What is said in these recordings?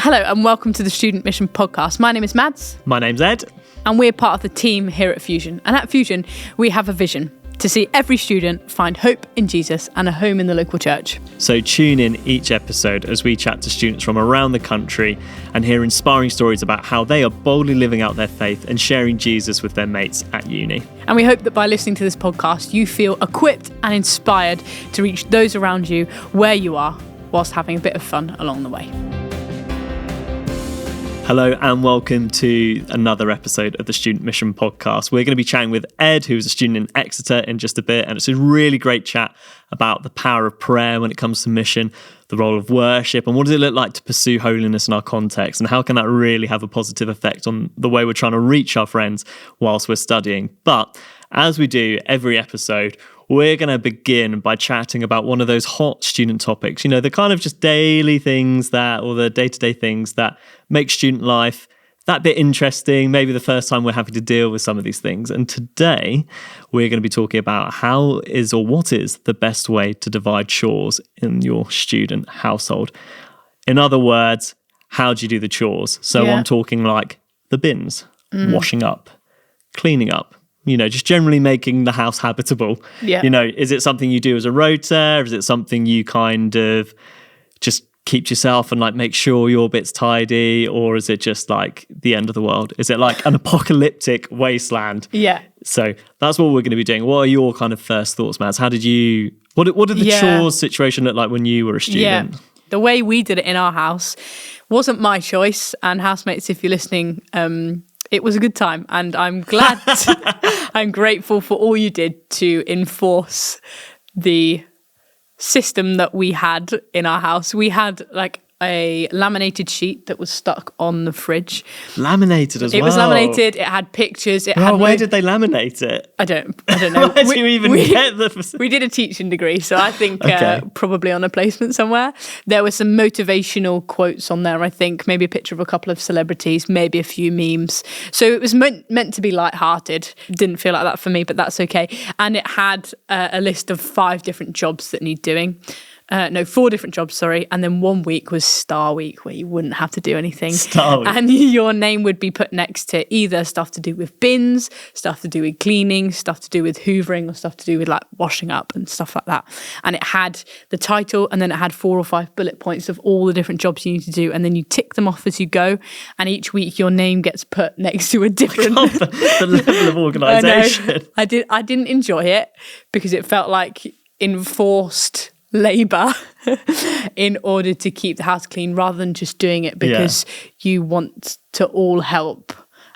Hello and welcome to the Student Mission Podcast. My name is Mads. My name's Ed. And we're part of the team here at Fusion. And at Fusion, we have a vision to see every student find hope in Jesus and a home in the local church. So tune in each episode as we chat to students from around the country and hear inspiring stories about how they are boldly living out their faith and sharing Jesus with their mates at uni. And we hope that by listening to this podcast, you feel equipped and inspired to reach those around you where you are, whilst having a bit of fun along the way. Hello and welcome to another episode of the Student Mission Podcast. We're going to be chatting with Ed, who's a student in Exeter, in just a bit. And it's a really great chat about the power of prayer when it comes to mission, the role of worship, and what does it look like to pursue holiness in our context, and how can that really have a positive effect on the way we're trying to reach our friends whilst we're studying. But as we do every episode, we're going to begin by chatting about one of those hot student topics, you know, the kind of just daily things that, or the day-to-day things that make student life that bit interesting, maybe the first time we're having to deal with some of these things. And today we're going to be talking about what is the best way to divide chores in your student household. In other words, how do you do the chores? So I'm talking like the bins, washing up, cleaning up, you know, just generally making the house habitable. Yeah. You know, is it something you do as a rota? Is it something you kind of just keep to yourself and like make sure your bit's tidy? Or is it just like the end of the world? Is it like an apocalyptic wasteland? Yeah. So that's what we're going to be doing. What are your kind of first thoughts, Mads? What did the chores situation look like when you were a student? Yeah. The way we did it in our house wasn't my choice. And housemates, if you're listening, it was a good time, and I'm glad, I'm grateful for all you did to enforce the system that we had in our house. We had like a laminated sheet that was stuck on the fridge. Laminated as well? It was laminated, it had pictures. Where did they laminate it? I don't know. Where do you even get the... We did a teaching degree, so I think Okay. Probably on a placement somewhere. There were some motivational quotes on there, I think, maybe a picture of a couple of celebrities, maybe a few memes. So it was meant to be lighthearted. Didn't feel like that for me, but that's okay. And it had a list of 5 different jobs that need doing. 4 different jobs, sorry. And then 1 week was Star Week, where you wouldn't have to do anything. Star Week. And your name would be put next to either stuff to do with bins, stuff to do with cleaning, stuff to do with hoovering, or stuff to do with like washing up and stuff like that. And it had the title, and then it had 4 or 5 bullet points of all the different jobs you need to do. And then you tick them off as you go. And each week your name gets put next to a different... the level of organisation. I didn't enjoy it because it felt like enforced labour in order to keep the house clean, rather than just doing it because you want to all help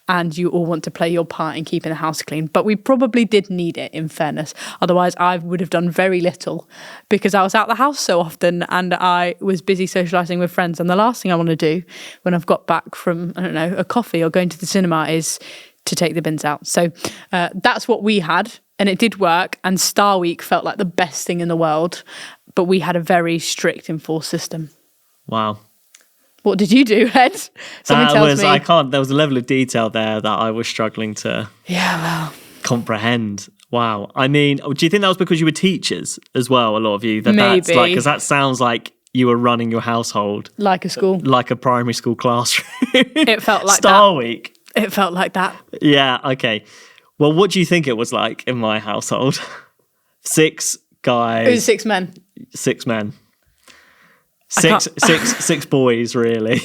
and you all want to play your part in keeping the house clean. But we probably did need it, in fairness. Otherwise, I would have done very little because I was out the house so often and I was busy socialising with friends. And the last thing I want to do when I've got back from, I don't know, a coffee or going to the cinema is to take the bins out. So that's what we had. And it did work. And Star Week felt like the best thing in the world. But we had a very strict enforced system. Wow. What did you do, Ed? There was a level of detail there that I was struggling to comprehend. Wow. I mean, do you think that was because you were teachers as well, a lot of you? Maybe. Because that sounds like you were running your household. Like a school. Like a primary school classroom. It felt like Star Week. It felt like that. Yeah, okay. Well, what do you think it was like in my household? 6 guys. It was 6 men. 6 men. Six boys, really.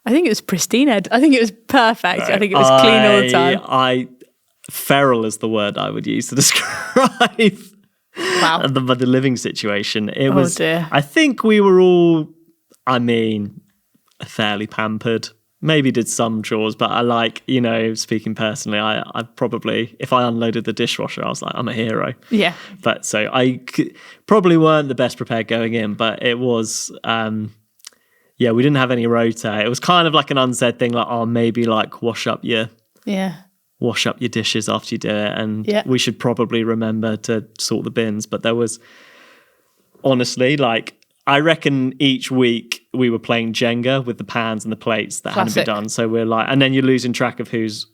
I think it was pristine, Ed. I think it was perfect. I think it was clean all the time. Feral is the word I would use to describe the living situation. It was. Dear. I think we were all, fairly pampered. Maybe did some chores, but speaking personally, I probably, if I unloaded the dishwasher, I was like, I'm a hero. Yeah. But so probably weren't the best prepared going in, but it was, we didn't have any rota. It was kind of like an unsaid thing, like, maybe like wash up your dishes after you do it. And we should probably remember to sort the bins. But there was, honestly, I reckon each week we were playing Jenga with the pans and the plates that hadn't been done. So we're like, and then you're losing track of who's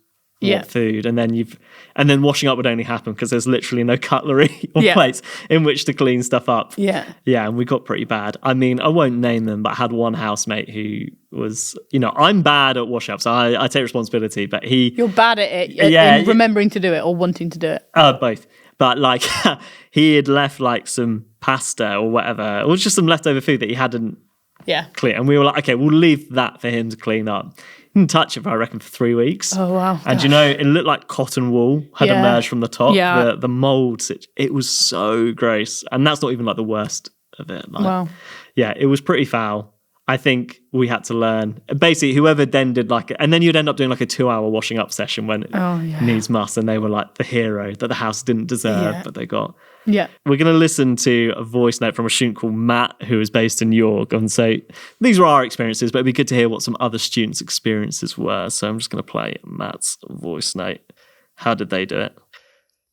Yeah. food, and then washing up would only happen because there's literally no cutlery or plates in which to clean stuff up. Yeah. Yeah, and we got pretty bad. I mean, I won't name them, but I had one housemate who was, I'm bad at wash up, so I take responsibility, but You're bad at it, in remembering to do it or wanting to do it. Both. But like he had left like some pasta or whatever, or just some leftover food that he hadn't cleared. And we were like, okay, we'll leave that for him to clean up. Didn't touch it for, I reckon, for 3 weeks. Oh, wow. And it looked like cotton wool had emerged from the top. Yeah. The mold, it was so gross. And that's not even like the worst of it. Like, wow. Yeah, it was pretty foul. I think we had to learn. Basically, whoever then did and then you'd end up doing like a 2-hour washing up session when it needs must. And they were like the hero that the house didn't deserve, but they got. Yeah. We're going to listen to a voice note from a student called Matt, who is based in York. And so these were our experiences, but it'd be good to hear what some other students' experiences were. So I'm just going to play Matt's voice note. How did they do it?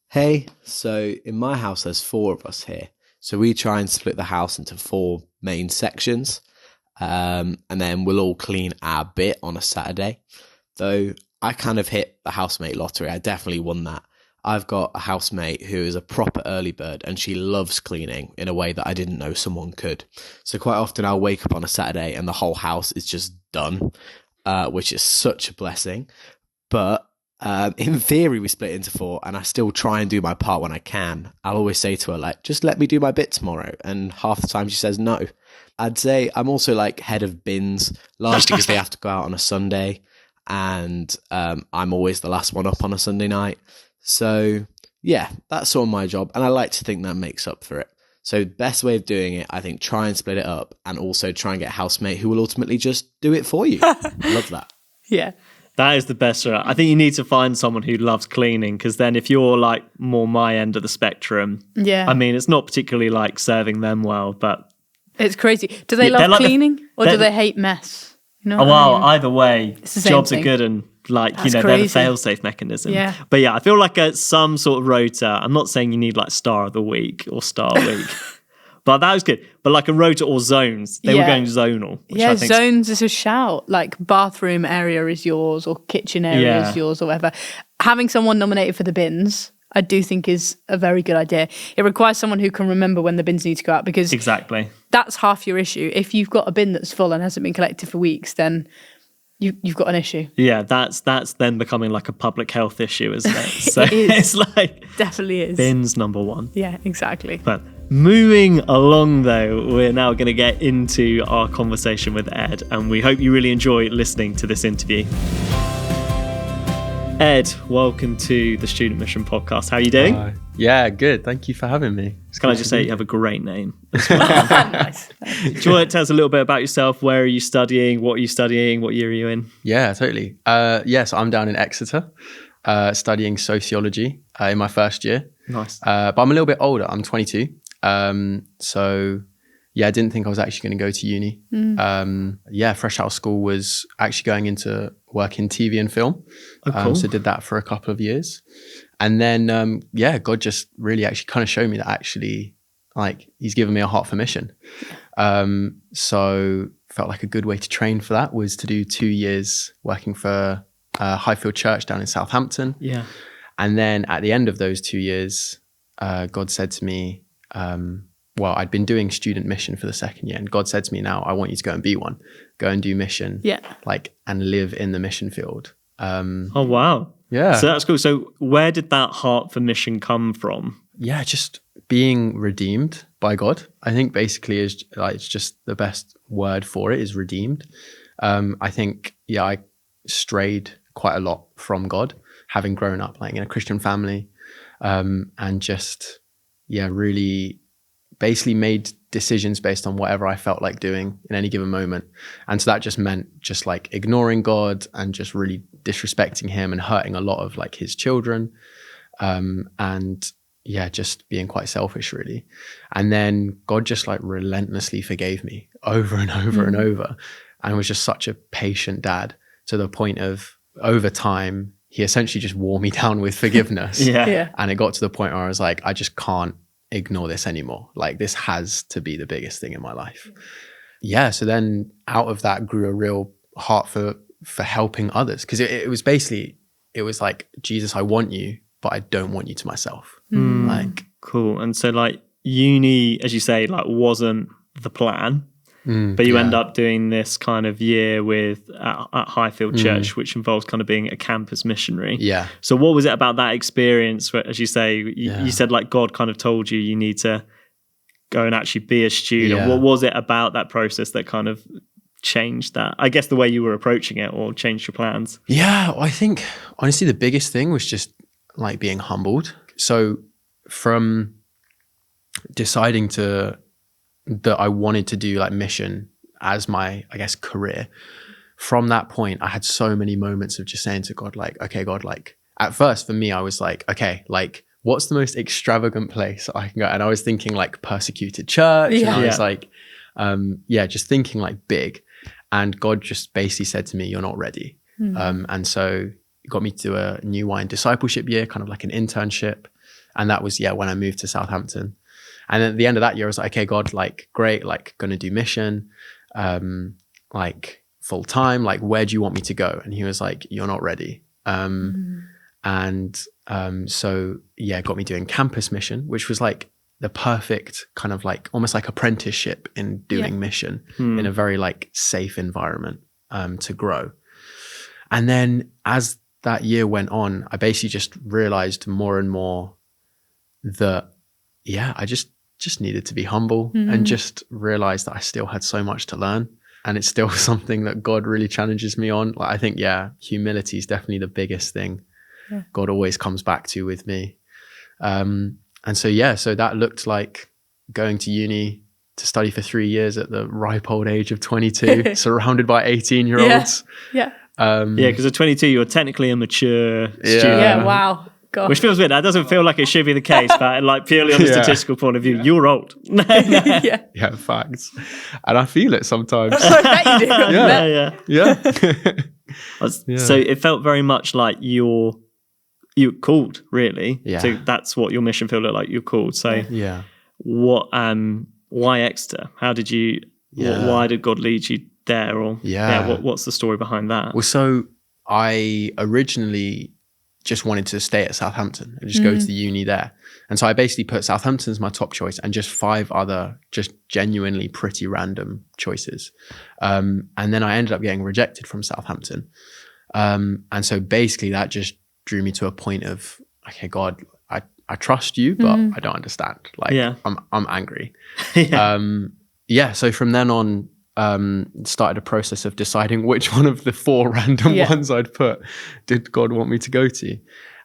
Hey, so in my house, there's 4 of us here. So we try and split the house into 4 main sections. And then we'll all clean our bit on a Saturday. Though I kind of hit the housemate lottery. I definitely won that. I've got a housemate who is a proper early bird and she loves cleaning in a way that I didn't know someone could. So quite often I'll wake up on a Saturday and the whole house is just done, which is such a blessing. But in theory, we split into 4 and I still try and do my part when I can. I'll always say to her, like, just let me do my bit tomorrow. And half the time she says no. I'd say I'm also like head of bins, largely because they have to go out on a Sunday. And I'm always the last one up on a Sunday night. So yeah, that's sort of my job. And I like to think that makes up for it. So best way of doing it, I think, try and split it up and also try and get a housemate who will ultimately just do it for you. Love that. Yeah. That is the best route. I think you need to find someone who loves cleaning, because then if you're like more my end of the spectrum, I mean, it's not particularly like serving them well, but... It's crazy. Do they love cleaning or do they hate mess? Either way, jobs thing. are good and like, That's they're the crazy. fail-safe mechanism. Yeah. But yeah, I feel like some sort of rota, I'm not saying you need like star of the week or star week, but that was good. But like a rota or zones, they were going zonal. Which I think zones is a shout. Like bathroom area is yours or kitchen area is yours or whatever. Having someone nominated for the bins, I do think is a very good idea. It requires someone who can remember when the bins need to go out, because that's half your issue. If you've got a bin that's full and hasn't been collected for weeks, then you've got an issue. Yeah, that's then becoming like a public health issue, isn't it? So it's like definitely is. Bins number 1. Yeah, exactly. But moving along though, we're now going to get into our conversation with Ed, and we hope you really enjoy listening to this interview. Ed, welcome to the Student Mission Podcast. How are you doing? Yeah, good. Thank you for having me. Can I just say you have a great name as well. Nice. Do you want to tell us a little bit about yourself? Where are you studying? What are you studying? What year are you in? Yeah, totally. So I'm down in Exeter, studying sociology in my first year. Nice. But I'm a little bit older. I'm 22. So yeah, I didn't think I was actually going to go to uni. Fresh out of school was actually going into work in TV and film. Oh, cool. So did that for a couple of years. And then, God just really actually kind of showed me that actually, like, he's given me a heart for mission. So felt like a good way to train for that was to do 2 years working for Highfield Church down in Southampton. Yeah. And then at the end of those 2 years, God said to me, I'd been doing student mission for the second year, and God said to me, now I want you to go and be one, go and do mission, and live in the mission field. Oh, wow. Yeah. So that's cool. So where did that heart for mission come from? Yeah, just being redeemed by God. I think basically is like, it's just the best word for it is redeemed. I think, I strayed quite a lot from God, having grown up like in a Christian family, and just, really basically made decisions based on whatever I felt like doing in any given moment. And so that just meant just like ignoring God and just really disrespecting him and hurting a lot of like his children. Just being quite selfish really. And then God just like relentlessly forgave me over and over and over, and was just such a patient dad, to the point of over time, he essentially just wore me down with forgiveness. And it got to the point where I was like, I just can't ignore this anymore. Like, this has to be the biggest thing in my life. So then out of that grew a real heart for helping others, because it it was like, Jesus, I want you, but I don't want you to myself. Like, cool. And so like uni, as you say, like wasn't the plan, but you end up doing this kind of year with at Highfield Church, which involves kind of being a campus missionary. Yeah. So what was it about that experience where, as you say, you said like God kind of told you need to go and actually be a student. What was it about that process that kind of changed that? I guess the way you were approaching it, or changed your plans? Yeah, I think honestly the biggest thing was just like being humbled. So from deciding that I wanted to do like mission as my, I guess, career, from that point I had so many moments of just saying to God, like, okay, God, like at first for me I was like, okay, like what's the most extravagant place I can go? And I was thinking like persecuted church, and I was like, just thinking like big. And God just basically said to me, you're not ready. And so it got me to do a new wine discipleship year, kind of like an internship. And that was, when I moved to Southampton. And at the end of that year, I was like, okay, God, like, great, like, going to do mission, like, full time. Like, where do you want me to go? And he was like, you're not ready. So, got me doing campus mission, which was like the perfect kind of like almost like apprenticeship in doing mission in a very like safe environment to grow. And then as that year went on, I basically just realized more and more that, I just needed to be humble and just realized that I still had so much to learn. And it's still something that God really challenges me on. Like, I think, humility is definitely the biggest thing God always comes back to with me. And so that looked like going to uni to study for 3 years at the ripe old age of 22, surrounded by 18-year-olds. Because at 22, you're technically a mature student. Yeah, wow. God. Which feels weird. That doesn't feel like it should be the case, but like purely on a statistical point of view, you're old. Yeah, facts. And I feel it sometimes. I bet you do. So it felt very much like you're called, really. Yeah. So that's what your mission felt like. You're called. So what? Why Exeter? How did you? Why did God lead you there? Or what's the story behind that? Well, so I originally just wanted to stay at Southampton and just go to the uni there. And so I basically put Southampton as my top choice and just 5 other just genuinely pretty random choices. And then I ended up getting rejected from Southampton. And so basically that just drew me to a point of, okay, God, I trust you, but I don't understand. Like, I'm angry. So from then on, started a process of deciding which one of the 4 random ones I'd put did God want me to go to.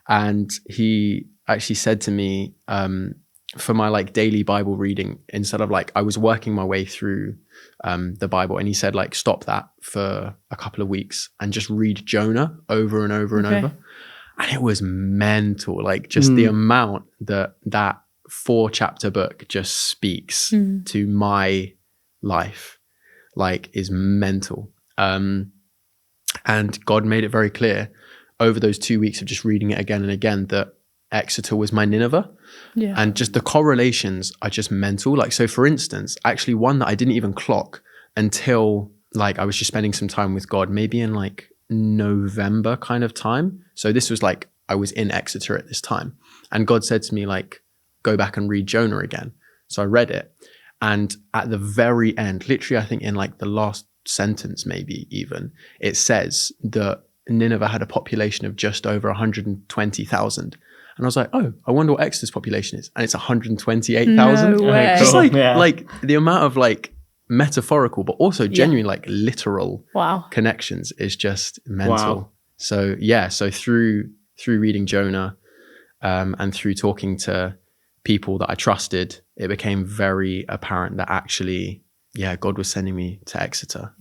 And he actually said to me, for my like daily Bible reading, instead of like, I was working my way through the Bible, and he said like, stop that for a couple of weeks and just read Jonah over and over and over. And it was mental, like just the amount that 4-chapter book just speaks to my life, like, is mental. And God made it very clear over those 2 weeks of just reading it again and again that Exeter was my Nineveh. And just the correlations are just mental. Like, so for instance, actually one that I didn't even clock until like I was just spending some time with God, maybe in like November kind of time. So this was like, I was in Exeter at this time, and God said to me like, go back and read Jonah again. So I read it. And at the very end, literally, I think in like the last sentence, maybe even, it says that Nineveh had a population of just over 120,000. And I was like, oh, I wonder what Exeter's population is. And it's 128,000. No way. Just like the amount of like metaphorical, but also genuine like literal connections is just mental. So so through reading Jonah and through talking to people that I trusted, it became very apparent that actually, God was sending me to Exeter.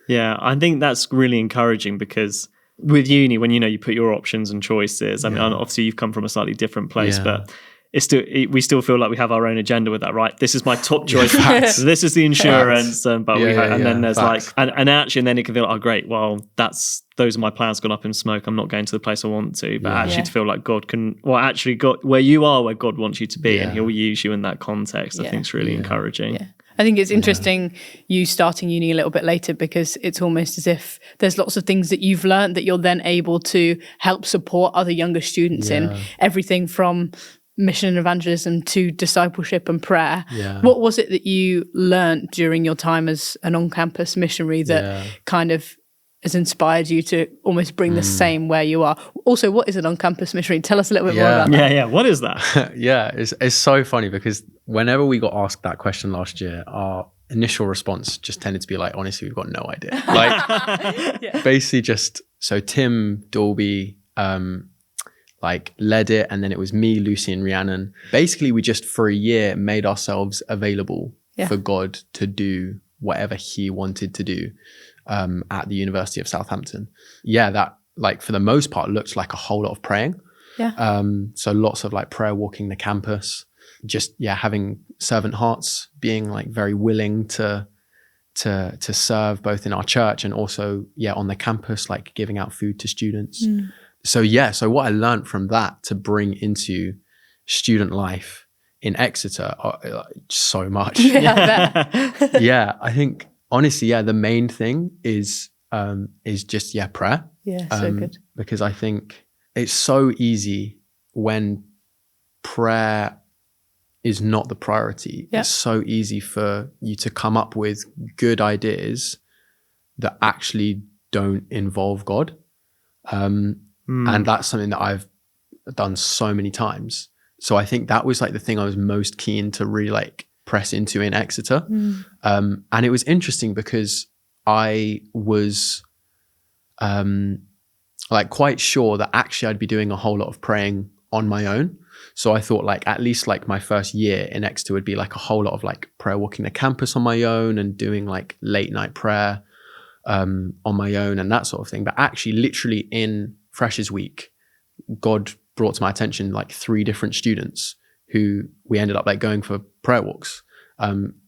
Yeah, I think that's really encouraging, because with uni, when you put your options and choices, I mean, obviously you've come from a slightly different place, but we still feel like we have our own agenda with that, right? This is my top choice. So this is the insurance, and then there's facts. and then it can feel like, oh great, well those are my plans gone up in smoke. I'm not going to the place I want to, but actually to feel like God where you are, where God wants you to be, and He'll use you in that context. I think it's really encouraging. I think it's interesting you starting uni a little bit later, because it's almost as if there's lots of things that you've learned that you're then able to help support other younger students in, everything from mission and evangelism to discipleship and prayer. What was it that you learned during your time as an on-campus missionary that kind of has inspired you to almost bring the same where you are? Also, what is an on-campus missionary? Tell us a little bit more about that. Yeah, what is that? It's so funny, because whenever we got asked that question last year, our initial response just tended to be like, honestly, we've got no idea. Like, basically just, so Tim Dolby like led it, and then it was me, Lucy and Rhiannon. Basically, we just for a year made ourselves available for God to do whatever he wanted to do at the University of Southampton. That, like, for the most part looked like a whole lot of praying. So lots of like prayer walking the campus, just having servant hearts, being like very willing to serve both in our church and also on the campus, like giving out food to students. So what I learned from that to bring into student life in Exeter, so much. I think honestly, the main thing is just prayer. So good. Because I think it's so easy when prayer is not the priority. It's so easy for you to come up with good ideas that actually don't involve God. And that's something that I've done so many times. So I think that was like the thing I was most keen to really like press into in Exeter. And it was interesting because I was like quite sure that actually I'd be doing a whole lot of praying on my own. So I thought like at least like my first year in Exeter would be like a whole lot of like prayer walking the campus on my own and doing like late night prayer on my own and that sort of thing. But actually literally in Freshers Week, God brought to my attention like 3 different students who we ended up like going for prayer walks.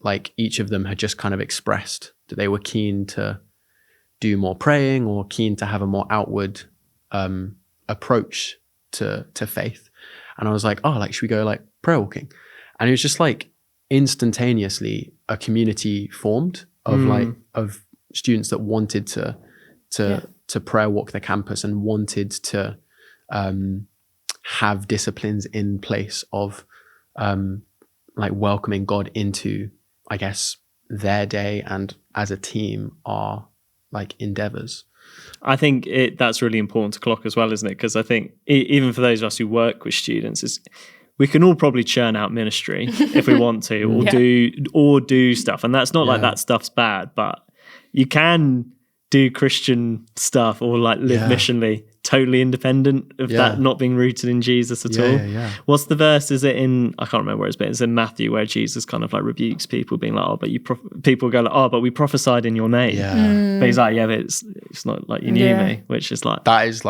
Like each of them had just kind of expressed that they were keen to do more praying or keen to have a more outward approach to faith. And I was like, oh, like, should we go like prayer walking? And it was just like instantaneously a community formed of like of students that wanted to prayer walk the campus and wanted to have disciplines in place of like welcoming God into, I guess, their day and as a team our like endeavors. I think that's really important to clock as well, isn't it? Because I think even for those of us who work with students, we can all probably churn out ministry if we want to, or do stuff, and that's not like that stuff's bad, but you can do Christian stuff or like live missionally totally independent of that not being rooted in Jesus at all. What's the verse? Is it in, I can't remember where it's been, it's in Matthew where Jesus kind of like rebukes people being like, oh, but people go like, oh, but we prophesied in your name. But he's like, but it's not like you knew me, which is like, that is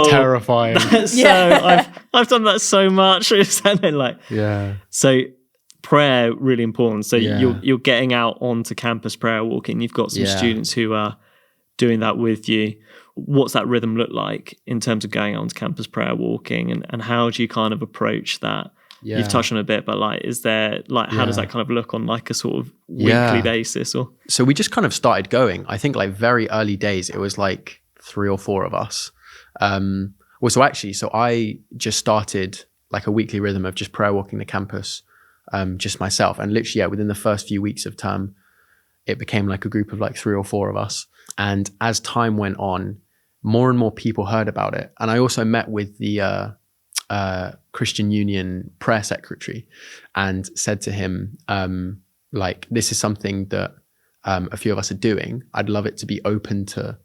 terrifying. I've done that so much. So prayer really important. So you're getting out onto campus prayer walking. You've got some students who are doing that with you. What's that rhythm look like in terms of going out onto campus prayer walking, and how do you kind of approach that? You've touched on it a bit, but like, is there like, how does that kind of look on like a sort of weekly basis? Or so we just kind of started going. I think like very early days, it was like 3 or 4 of us. So I just started like a weekly rhythm of just prayer walking the campus, just myself, and literally within the first few weeks of term, it became like a group of like 3 or 4 of us. And as time went on, more and more people heard about it. And I also met with the Christian Union prayer secretary and said to him, like, this is something that a few of us are doing. I'd love it to be open to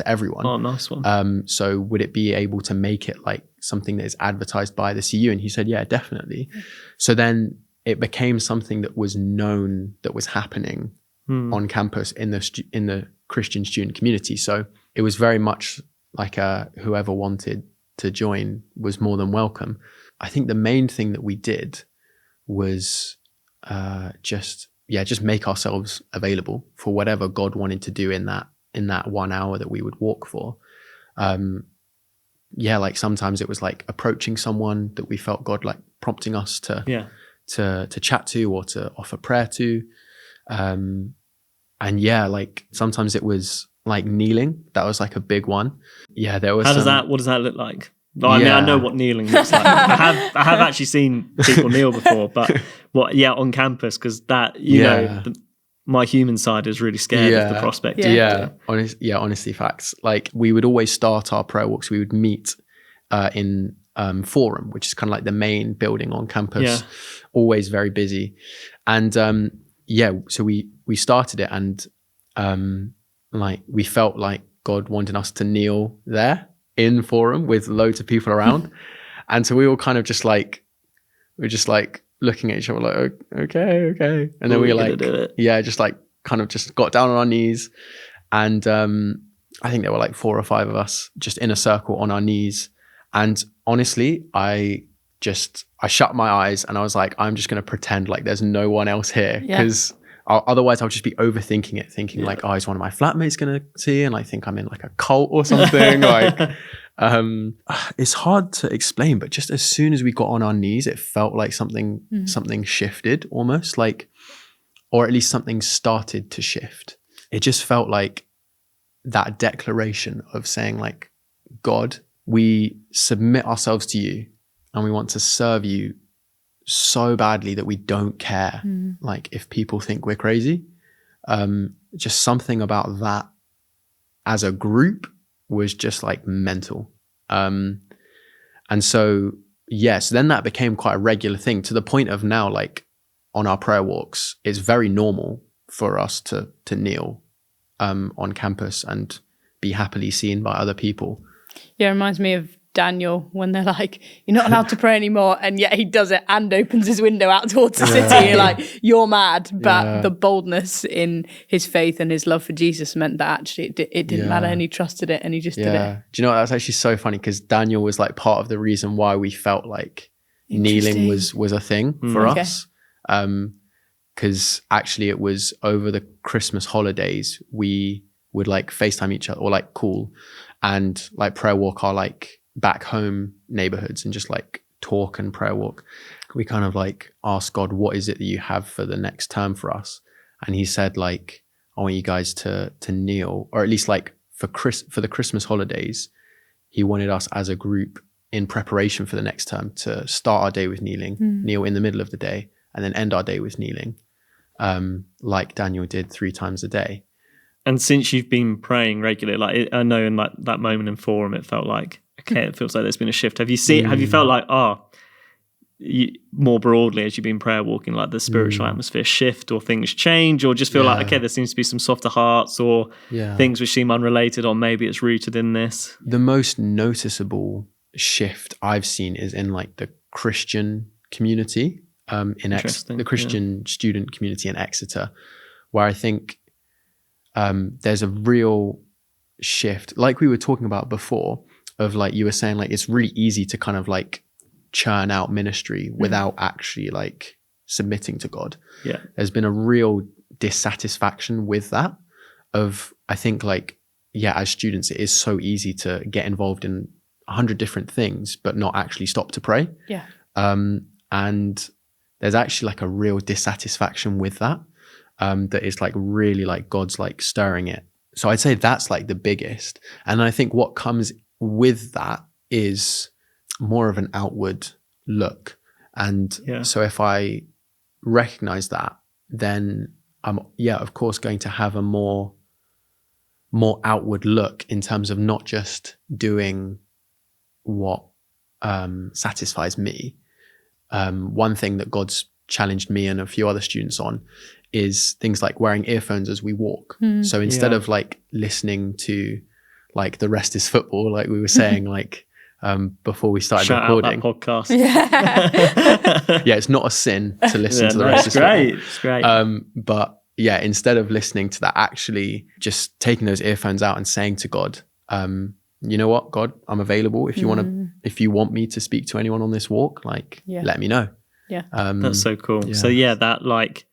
everyone. Oh, nice one. So would it be able to make it like something that is advertised by the CU? And he said, yeah, definitely. So then it became something that was known, that was happening on campus in the Christian student community. So it was very much like whoever wanted to join was more than welcome. I think the main thing that we did was just make ourselves available for whatever God wanted to do in that 1 hour that we would walk for. Like sometimes it was like approaching someone that we felt God like prompting us to to chat to or to offer prayer to. And yeah, like sometimes it was like kneeling. That was like a big one. Yeah, there was. What does that look like? Well, I mean, I know what kneeling looks like. I have actually seen people kneel before, but on campus, because that, my human side is really scared of the prospect. Honestly, facts. Like we would always start our prayer walks. We would meet in Forum, which is kind of like the main building on campus. Always very busy, and so we started it, and like we felt like God wanted us to kneel there in Forum with loads of people around, and so we were kind of just like looking at each other like, okay. And then we like, just like kind of just got down on our knees. And I think there were like 4 or 5 of us just in a circle on our knees. And honestly, I shut my eyes and I was like, I'm just going to pretend like there's no one else here. Because otherwise I'll just be overthinking it, thinking like, oh, is one of my flatmates going to see? And I think I'm in like a cult or something. Like, it's hard to explain, but just as soon as we got on our knees, it felt like something shifted almost, like, or at least something started to shift. It just felt like that declaration of saying like, God, we submit ourselves to you and we want to serve you so badly that we don't care like if people think we're crazy. Just something about that as a group was just like mental. And so then that became quite a regular thing, to the point of now, like on our prayer walks, it's very normal for us to kneel on campus and be happily seen by other people. Yeah, it reminds me of Daniel when they're like, you're not allowed to pray anymore, and yet he does it and opens his window out towards the city. You're like, you're mad. But the boldness in his faith and his love for Jesus meant that actually it didn't matter, and he trusted it and he just did it. Do you know what? That's actually so funny, because Daniel was like part of the reason why we felt like kneeling was a thing for us. Because actually it was over the Christmas holidays, we would like FaceTime each other or like call and like prayer walk our like back home neighborhoods and just like talk and prayer walk. We kind of like asked God, what is it that you have for the next term for us? And he said like, I want you guys to kneel, or at least like for the Christmas holidays, he wanted us as a group in preparation for the next term to start our day with kneeling, kneel in the middle of the day, and then end our day with kneeling, like Daniel did 3 times a day. And since you've been praying regularly, like I know in like that moment in Forum, it felt like, okay, it feels like there's been a shift. Have you felt like, more broadly as you've been prayer walking, like the spiritual atmosphere shift, or things change, or just feel like, okay, there seems to be some softer hearts, or things which seem unrelated, or maybe it's rooted in this? The most noticeable shift I've seen is in like the Christian community, the Christian student community in Exeter, where I think there's a real shift, like we were talking about before, of like you were saying, like it's really easy to kind of like churn out ministry without actually like submitting to God. There's been a real dissatisfaction with that, of I think like, as students, it is so easy to get involved in 100 different things but not actually stop to pray. And there's actually like a real dissatisfaction with that, that is like really like God's like stirring it. So I'd say that's like the biggest. And I think what comes with that is more of an outward look. And so if I recognize that, then I'm of course going to have a more outward look in terms of not just doing what satisfies me. One thing that God's challenged me and a few other students on is things like wearing earphones as we walk. So instead of like listening to like The Rest is Football, like we were saying, like before we started recording. Shout out that podcast. It's not a sin to listen to The Rest is Football. It's great. But instead of listening to that, actually just taking those earphones out and saying to God, you know what, God, I'm available. If you want me to speak to anyone on this walk, like let me know. That's so cool. So that like,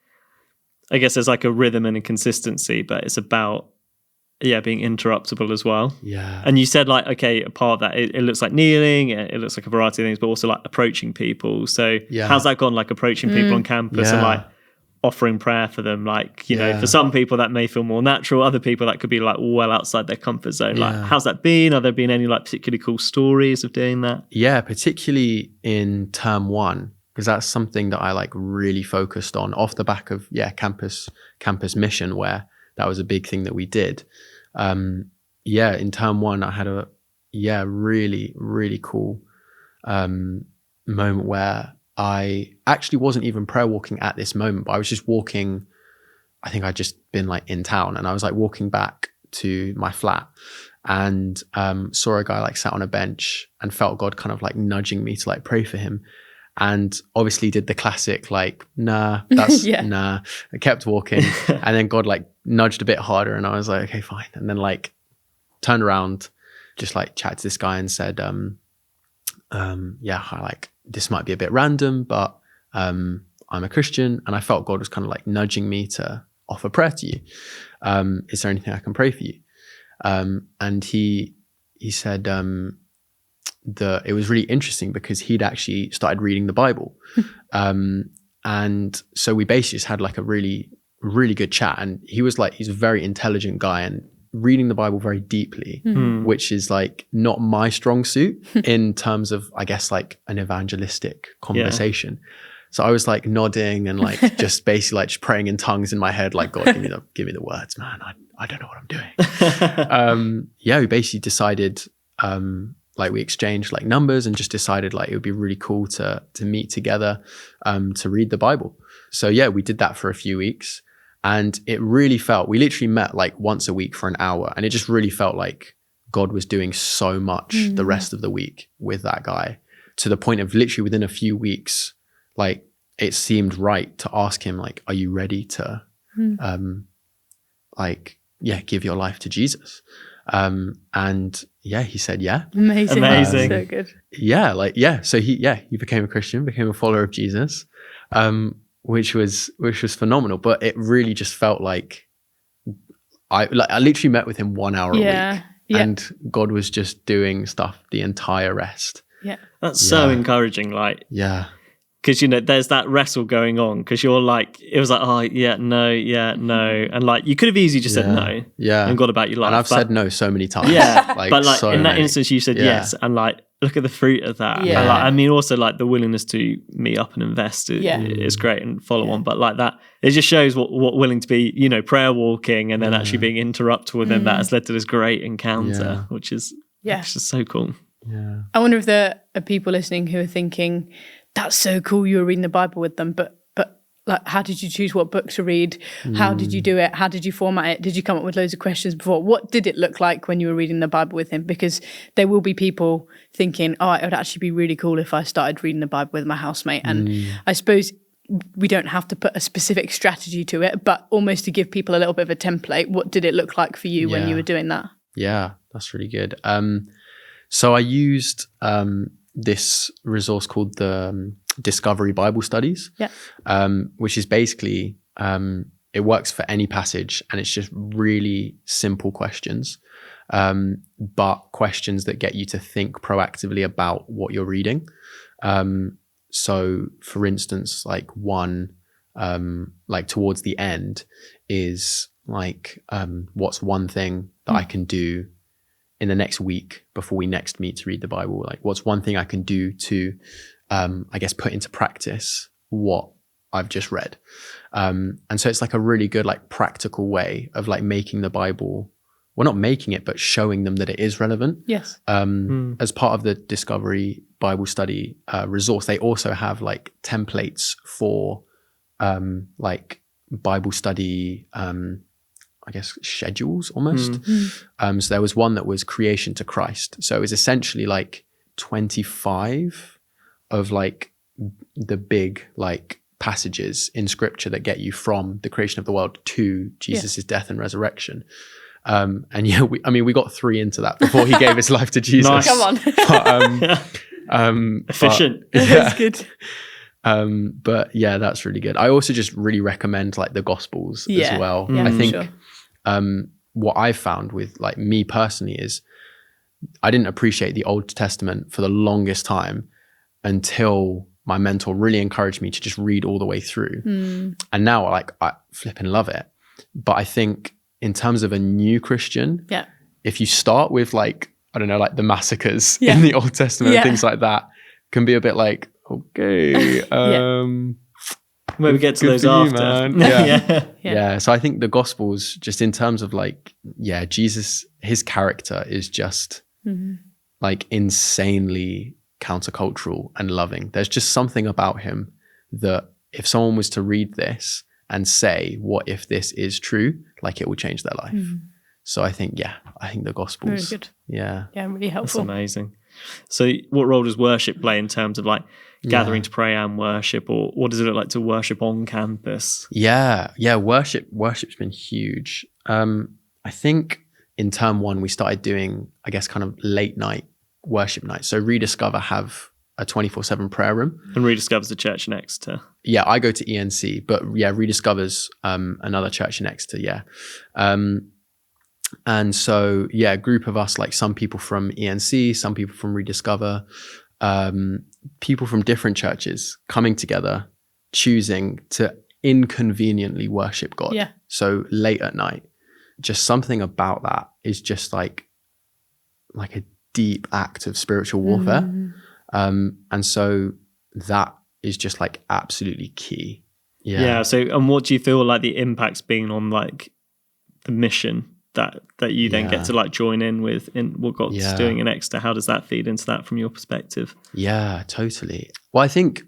I guess there's like a rhythm and a consistency, but it's about being interruptible as well. Yeah. And you said like, okay, a part of that, it looks like kneeling, it looks like a variety of things, but also like approaching people. So how's that gone, like approaching people on campus and like offering prayer for them? Like, you know, for some people that may feel more natural, other people that could be like well outside their comfort zone. Like, how's that been? Are there been any like particularly cool stories of doing that? Yeah, particularly in term 1, because that's something that I like really focused on off the back of campus mission, where that was a big thing that we did. In term 1 I had a really, really cool moment where I actually wasn't even prayer walking at this moment, but I was just walking. I think I'd just been like in town, and I was like walking back to my flat, and saw a guy like sat on a bench, and felt God kind of like nudging me to like pray for him. And obviously did the classic, like, nah, that's nah. I kept walking, and then God like nudged a bit harder, and I was like, okay, fine. And then like turned around, just like chatted to this guy and said, I like, this might be a bit random, but I'm a Christian, and I felt God was kind of like nudging me to offer prayer to you. Is there anything I can pray for you? And he said, it was really interesting because he'd actually started reading the Bible. And so we basically just had like a really, really good chat. And he's a very intelligent guy and reading the Bible very deeply, which is like not my strong suit in terms of, I guess, like an evangelistic conversation. So I was like nodding and like just basically like just praying in tongues in my head, like, God, give me the words, man. I don't know what I'm doing. We basically decided, like we exchanged like numbers and just decided like it would be really cool to meet together to read the Bible. So we did that for a few weeks, and it really felt, we literally met like once a week for an hour, and it just really felt like God was doing so much the rest of the week with that guy, to the point of literally within a few weeks, like it seemed right to ask him like, are you ready to give your life to Jesus? And he said, yeah. Amazing. So good. So he became a Christian, became a follower of Jesus, which was phenomenal. But it really just felt like I literally met with him 1 hour a week, and God was just doing stuff the entire rest. Yeah. That's so encouraging. Like, because, you know, there's that wrestle going on, because you're like, it was like, no. And like, you could have easily just said no and got about your life. And I've said no so many times. Like, but like so in that instance, you said yes. And like, look at the fruit of that. Yeah. And like, I mean, also like the willingness to meet up and invest is great and follow on. But like that, it just shows what willing to be, you know, prayer walking and then actually being interrupted within that has led to this great encounter, which is so cool. Yeah. I wonder if there are people listening who are thinking, that's so cool, you were reading the Bible with them, but like, how did you choose what book to read? How did you do it? How did you format it? Did you come up with loads of questions before? What did it look like when you were reading the Bible with him? Because there will be people thinking, it would actually be really cool if I started reading the Bible with my housemate. And I suppose we don't have to put a specific strategy to it, but almost to give people a little bit of a template. What did it look like for you when you were doing that? Yeah, that's really good. So I used this resource called the Discovery Bible Studies, which is basically, it works for any passage, and it's just really simple questions, but questions that get you to think proactively about what you're reading. So for instance, like one, like towards the end is like, what's one thing that I can do in the next week before we next meet to read the Bible? Like, what's one thing I can do to, I guess, put into practice what I've just read? And so it's like a really good, like, practical way of like making the Bible, well, not making it, but showing them that it is relevant. Yes. As part of the Discovery Bible Study resource, they also have like templates for like Bible study, I guess, schedules almost. So there was one that was Creation to Christ. So it was essentially like 25 of like the big like passages in scripture that get you from the creation of the world to Jesus's death and resurrection. And we got 3 into that before he gave his life to Jesus. Nice. Come on. Efficient. That's good. But yeah, that's really good. I also just really recommend like the Gospels as well. Yeah, I think sure. what I've found with like me personally is I didn't appreciate the Old Testament for the longest time until my mentor really encouraged me to just read all the way through. And now I flipping love it. But I think in terms of a new Christian, if you start with like, I don't know, like the massacres in the Old Testament and things like that, can be a bit like, okay, maybe get to those after. Yeah. So I think the Gospels, just in terms of like, Jesus, his character is just like insanely countercultural and loving. There's just something about him that if someone was to read this and say, what if this is true? Like it will change their life. So I think the Gospels. Very good. Yeah. Yeah, really helpful. That's amazing. So what role does worship play in terms of like gathering to pray and worship, or what does it look like to worship on campus? Yeah. Worship's been huge. I think in term 1, we started doing, I guess, kind of late night worship nights. So Rediscover have a 24/7 prayer room. And Rediscover's the church in Exeter. Yeah, I go to ENC, but Rediscover's another church in Exeter, and so, a group of us, like some people from ENC, some people from Rediscover, people from different churches coming together, choosing to inconveniently worship God. Yeah. So late at night, just something about that is just like a deep act of spiritual warfare. And so that is just like absolutely key. Yeah. So, and what do you feel like the impact's been on like the mission that you then get to like join in with in what God's doing in Exeter? How does that feed into that from your perspective? Yeah, totally. Well, I think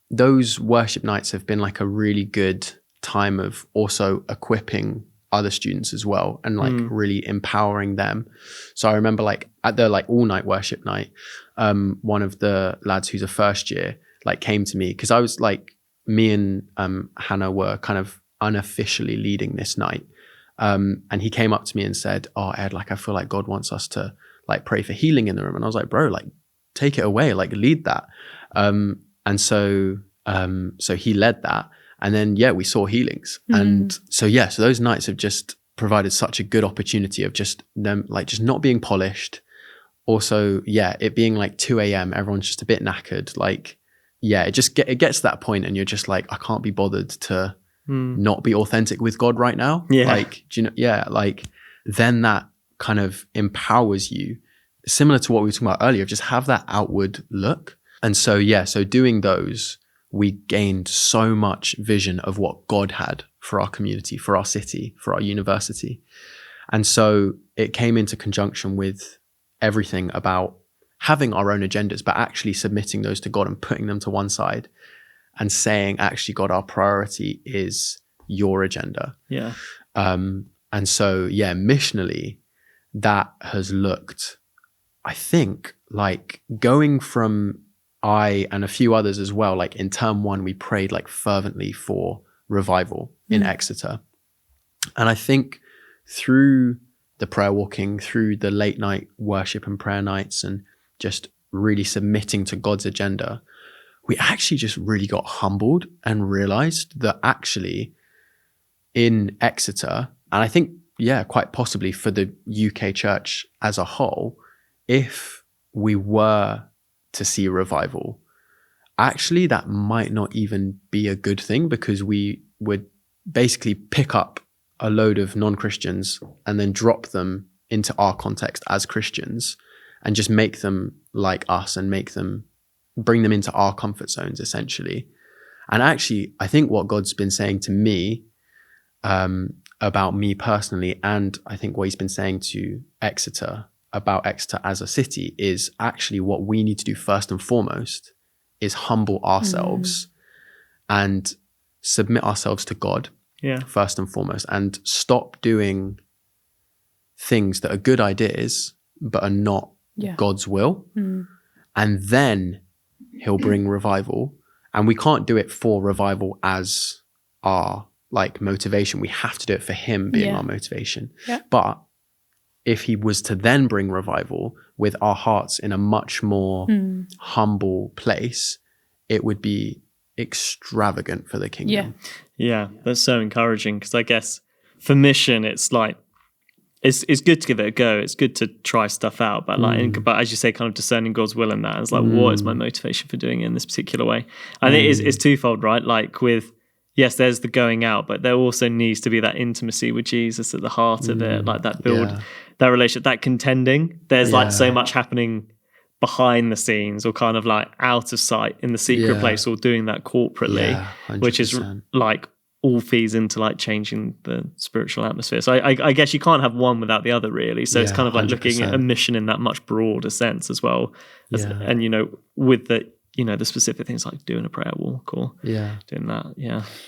those worship nights have been like a really good time of also equipping other students as well and like really empowering them. So I remember like at the like all night worship night, one of the lads who's a first year like came to me because I was like, me and Hannah were kind of unofficially leading this night. And he came up to me and said, "Oh, Ed, like I feel like God wants us to like pray for healing in the room." And I was like, "Bro, like take it away, like lead that." And so he led that, and then we saw healings, and so those nights have just provided such a good opportunity of just them like just not being polished. Also, it being like 2 a.m, everyone's just a bit knackered. Like, it gets to that point, and you're just like, I can't be bothered to not be authentic with God right now. Like, do you know, like then that kind of empowers you, similar to what we were talking about earlier, just have that outward look. And so, so doing those, we gained so much vision of what God had for our community, for our city, for our university. And so it came into conjunction with everything about having our own agendas, but actually submitting those to God and putting them to one side and saying, actually, God, our priority is your agenda. And so, missionally, that has looked, I think, like going from I and a few others as well, like in term 1, we prayed like fervently for revival in Exeter. And I think through the prayer walking, through the late night worship and prayer nights, and just really submitting to God's agenda, we actually just really got humbled and realized that actually in Exeter, and I think, quite possibly for the UK church as a whole, if we were to see revival, actually that might not even be a good thing, because we would basically pick up a load of non-Christians and then drop them into our context as Christians and just make them like us and bring them into our comfort zones, essentially. And actually, I think what God's been saying to me about me personally, and I think what he's been saying to Exeter about Exeter as a city, is actually what we need to do first and foremost is humble ourselves and submit ourselves to God first and foremost, and stop doing things that are good ideas but are not God's will. And then he'll bring revival. And we can't do it for revival as our like motivation. We have to do it for him being our motivation. But if he was to then bring revival with our hearts in a much more humble place, it would be extravagant for the kingdom. Yeah, that's so encouraging, because I guess for mission, it's like it's good to give it a go. It's good to try stuff out, but but as you say, kind of discerning God's will in that. It's like, what is my motivation for doing it in this particular way? I think it's twofold, right? Like with, yes, there's the going out, but there also needs to be that intimacy with Jesus at the heart of it, like that build, that relationship, that contending. There's like so much happening behind the scenes or kind of like out of sight in the secret place, or doing that corporately, which is like all feeds into like changing the spiritual atmosphere. So I guess you can't have one without the other, really. So it's kind of like 100%. Looking at a mission in that much broader sense as well. And, with the, the specific things like doing a prayer walk or doing that.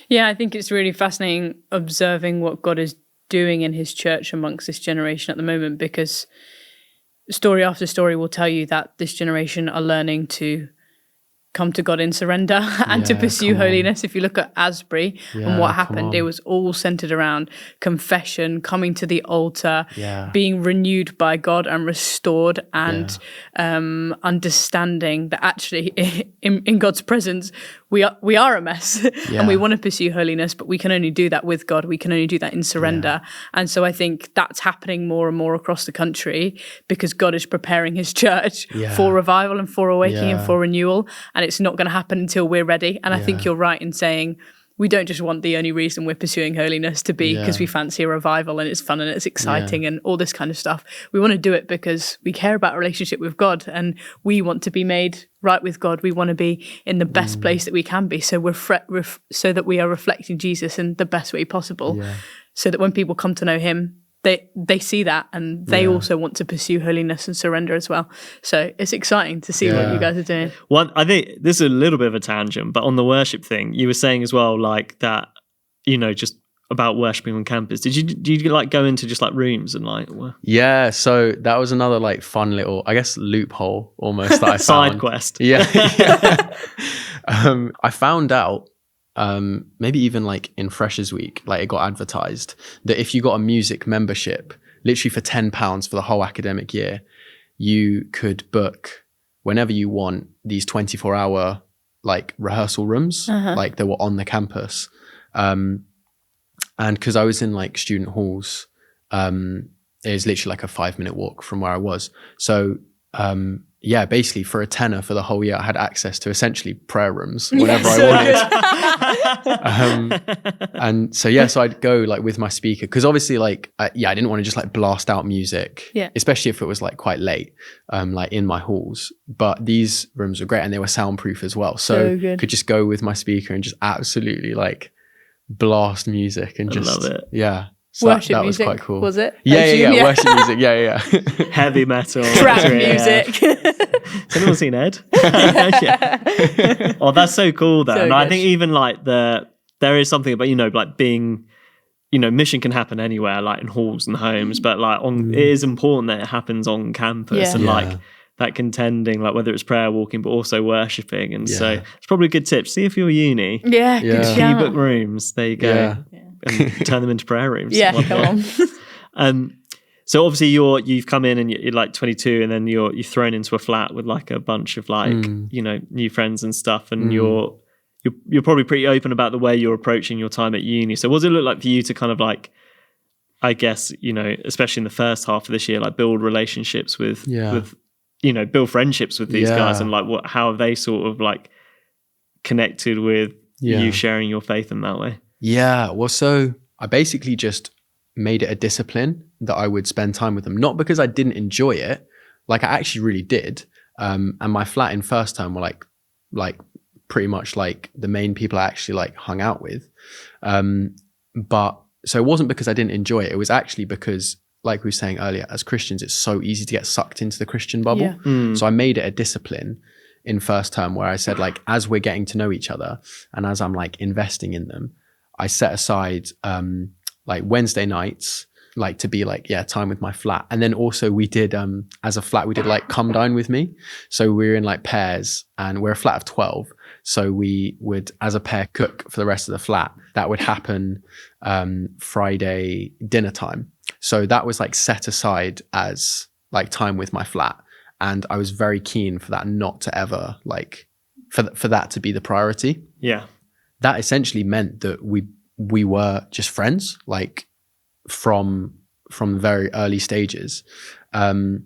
Yeah, I think it's really fascinating observing what God is doing in his church amongst this generation at the moment, because story after story will tell you that this generation are learning to come to God in surrender and to pursue holiness. If you look at Asbury and what happened, it was all centered around confession, coming to the altar, being renewed by God and restored, and understanding that actually in God's presence we are a mess and we want to pursue holiness, but we can only do that with God. We can only do that in surrender. And so I think that's happening more and more across the country, because God is preparing his church for revival and for awakening and for renewal. And it's not going to happen until we're ready. And I think you're right in saying we don't just want the only reason we're pursuing holiness to be because we fancy a revival and it's fun and it's exciting and all this kind of stuff. We want to do it because we care about a relationship with God and we want to be made right with God. We want to be in the best place that we can be. So so that we are reflecting Jesus in the best way possible. So that when people come to know him, they see that and they also want to pursue holiness and surrender as well. So it's exciting to see what you guys are doing. One, I think this is a little bit of a tangent, but on the worship thing, you were saying as well, like that, just about worshiping on campus. Did you like go into just like rooms and like? Yeah, so that was another like fun little, I guess, loophole almost that I found. Side quest. Yeah. I found out, maybe even like in Freshers Week, like it got advertised that if you got a music membership, literally for £10 for the whole academic year, you could book whenever you want these 24-hour like rehearsal rooms, like they were on the campus. And because I was in like student halls, it was literally like a 5-minute walk from where I was. So basically for a tenner for the whole year, I had access to essentially prayer rooms whenever I wanted. And so I'd go like with my speaker, because obviously like, I didn't want to just like blast out music, especially if it was like quite late, like in my halls. But these rooms were great and they were soundproof as well. So could just go with my speaker and just absolutely like blast music and just, love it. Yeah. So worship that music, was quite cool. Was it? Yeah, worship music. Yeah. Heavy metal. Trap music. Has anyone seen Ed? Oh, that's so cool though. And I think even like there is something about, like being, mission can happen anywhere, like in halls and homes, but like it is important that it happens on campus and like that contending, like whether it's prayer walking, but also worshipping. And so it's probably a good tip. See if you're uni. Yeah. You book rooms. There you go. And turn them into prayer rooms. Yeah, come on. So obviously you've come in and you're like 22, and then you're thrown into a flat with like a bunch of like new friends and stuff, and you're probably pretty open about the way you're approaching your time at uni. So what does it look like for you to kind of like, I guess, especially in the first half of this year, like build relationships with build friendships with these guys, and like how have they sort of like connected with you sharing your faith in that way? Yeah, well, so I basically just made it a discipline that I would spend time with them. Not because I didn't enjoy it, like I actually really did. And my flat in first term were like pretty much like the main people I actually like hung out with. But so it wasn't because I didn't enjoy it. It was actually because, like we were saying earlier, as Christians, it's so easy to get sucked into the Christian bubble. Yeah. So I made it a discipline in first term where I said, like, as we're getting to know each other and as I'm like investing in them, I set aside like Wednesday nights, like to be like, time with my flat. And then also we did, as a flat, we did like come dine with me. So we were in like pairs, and we're a flat of 12. So we would, as a pair, cook for the rest of the flat. That would happen Friday dinner time. So that was like set aside as like time with my flat. And I was very keen for that not to ever like, for that to be the priority. Yeah. That essentially meant that we were just friends, like from from very early stages. And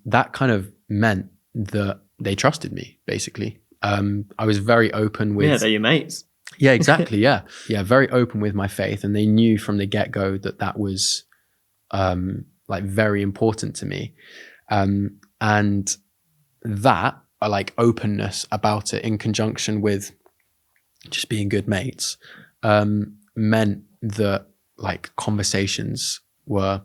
that kind of meant that they trusted me, basically. I was very open with... Yeah, they're your mates. Yeah, exactly. Yeah. Yeah. Very open with my faith. And they knew from the get-go that was like very important to me. And that, like openness about it in conjunction with just being good mates, meant that like conversations were,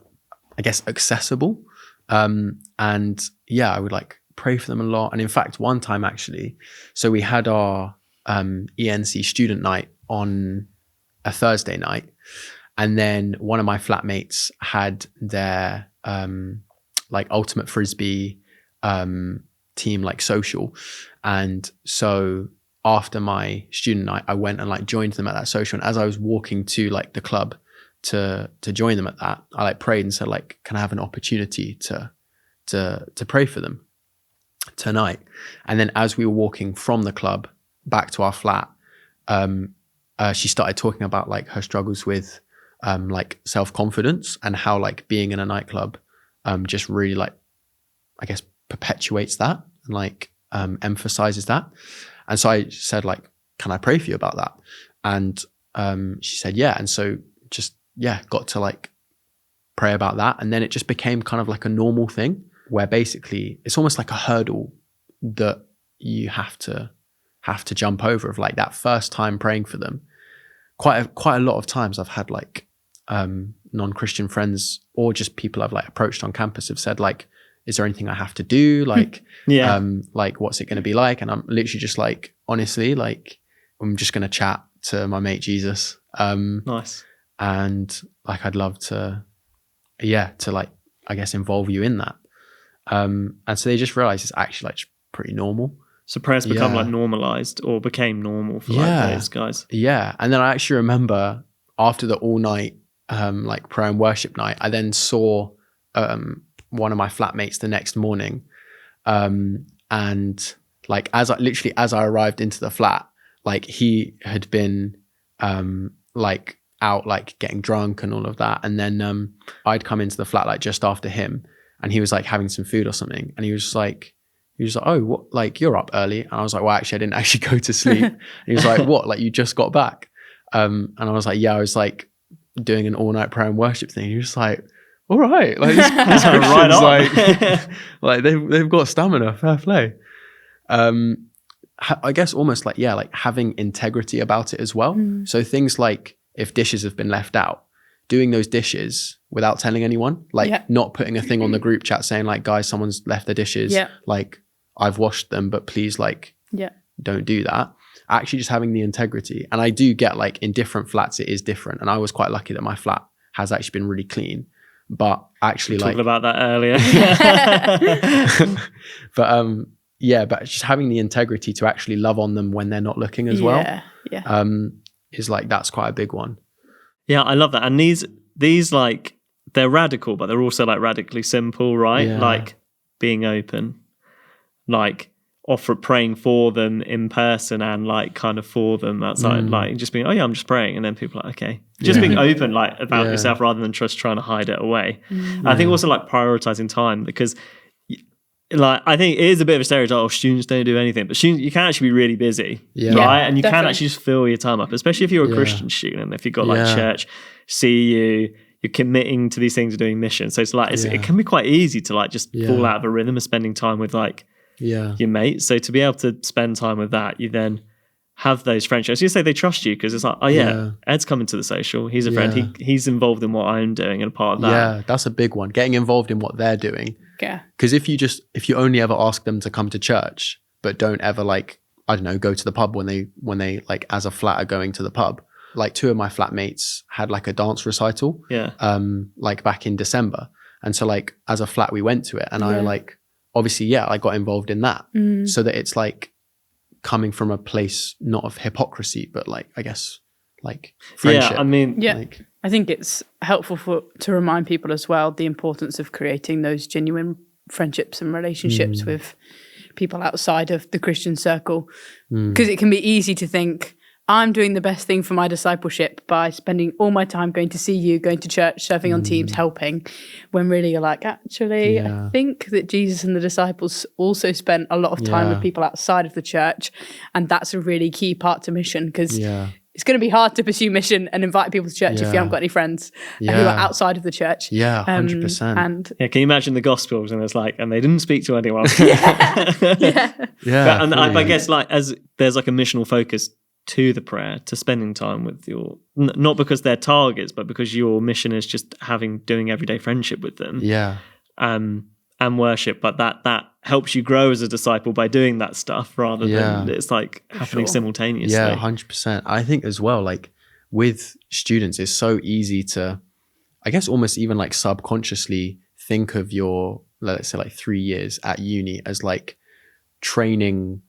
I guess, accessible. And yeah, I would like pray for them a lot. And in fact, one time actually, so we had our ENC student night on a Thursday night, and then one of my flatmates had their like ultimate frisbee team like social, and so after my student night I went and like joined them at that social, and as I was walking to like the club to join them at that, I like prayed and said like, can I have an opportunity to pray for them tonight? And then as we were walking from the club back to our flat, she started talking about like her struggles with like self-confidence, and how like being in a nightclub just really like, I guess, perpetuates that and like emphasizes that. And so I said like, can I pray for you about that? And she said yeah. And so just got to like pray about that, and then it just became kind of like a normal thing where basically it's almost like a hurdle that you have to jump over, of like that first time praying for them. Quite a lot of times I've had like non-Christian friends or just people I've like approached on campus have said like, is there anything I have to do? Like, like what's it going to be like? And I'm literally just like, honestly, like I'm just going to chat to my mate Jesus. Nice. And like, I'd love to like, I guess, involve you in that. And so they just realized it's actually like pretty normal. So prayers become like normalized, or became normal for like those guys. Yeah. And then I actually remember after the all night like prayer and worship night, I then saw one of my flatmates the next morning. And like as I arrived into the flat, like he had been like out like getting drunk and all of that. And then I'd come into the flat like just after him, and he was like having some food or something, and he was like, oh, what, like you're up early? And I was like, well, actually I didn't actually go to sleep. And he was like, what, like you just got back? And I was like, yeah, I was like doing an all night prayer and worship thing. And he was like, all right, like these Christians, right like they've got stamina, fair play. I guess almost like, yeah, like having integrity about it as well. So things like if dishes have been left out, doing those dishes without telling anyone, like not putting a thing on the group chat saying like, guys, someone's left their dishes, like I've washed them, but please like don't do that. Actually just having the integrity. And I do get like in different flats it is different, and I was quite lucky that my flat has actually been really clean. But actually talking about that earlier. But just having the integrity to actually love on them when they're not looking as well. Is like, that's quite a big one. Yeah, I love that. And these like, they're radical, but they're also like radically simple, right? Like being open, like praying for them in person, and like kind of for them outside, like just being, oh yeah, I'm just praying. And then people are like, okay. Just being open like about yourself rather than just trying to hide it away. I think also like prioritizing time, because like I think it is a bit of a stereotype, oh, students don't do anything, but students, you can actually be really busy, right? And you can actually just fill your time up, especially if you're a Christian student, and if you've got like church, CU, you're committing to these things of doing mission. So it's like it can be quite easy to like just fall out of a rhythm of spending time with like your mates. So to be able to spend time with that, you then have those friendships. You say they trust you because it's like, oh yeah, Ed's coming to the social, he's a friend, he's involved in what I'm doing and a part of that. Yeah, that's a big one, getting involved in what they're doing. Yeah, because if you only ever ask them to come to church but don't ever like, I don't know, go to the pub when they like as a flat are going to the pub. Like two of my flatmates had like a dance recital like back in December, and so like as a flat we went to it, and I like obviously I got involved in that, so that it's like coming from a place not of hypocrisy but like, I guess, like friendship. I mean, like, I think it's helpful to remind people as well the importance of creating those genuine friendships and relationships with people outside of the Christian circle, because it can be easy to think, I'm doing the best thing for my discipleship by spending all my time going to see you, going to church, serving on teams, helping, when really you're like, actually, I think that Jesus and the disciples also spent a lot of time with people outside of the church. And that's a really key part to mission, because it's going to be hard to pursue mission and invite people to church if you haven't got any friends who are outside of the church. 100%. And can you imagine the Gospels and it's like, and they didn't speak to anyone. Yeah. And I guess like as there's like a missional focus to the prayer, to spending time with your, not because they're targets, but because your mission is just doing everyday friendship with them. And worship, but that helps you grow as a disciple by doing that stuff rather than it's like happening simultaneously. 100%. I think as well, like with students, it's so easy to, I guess, almost even like subconsciously think of your, let's say like 3 years at uni as like training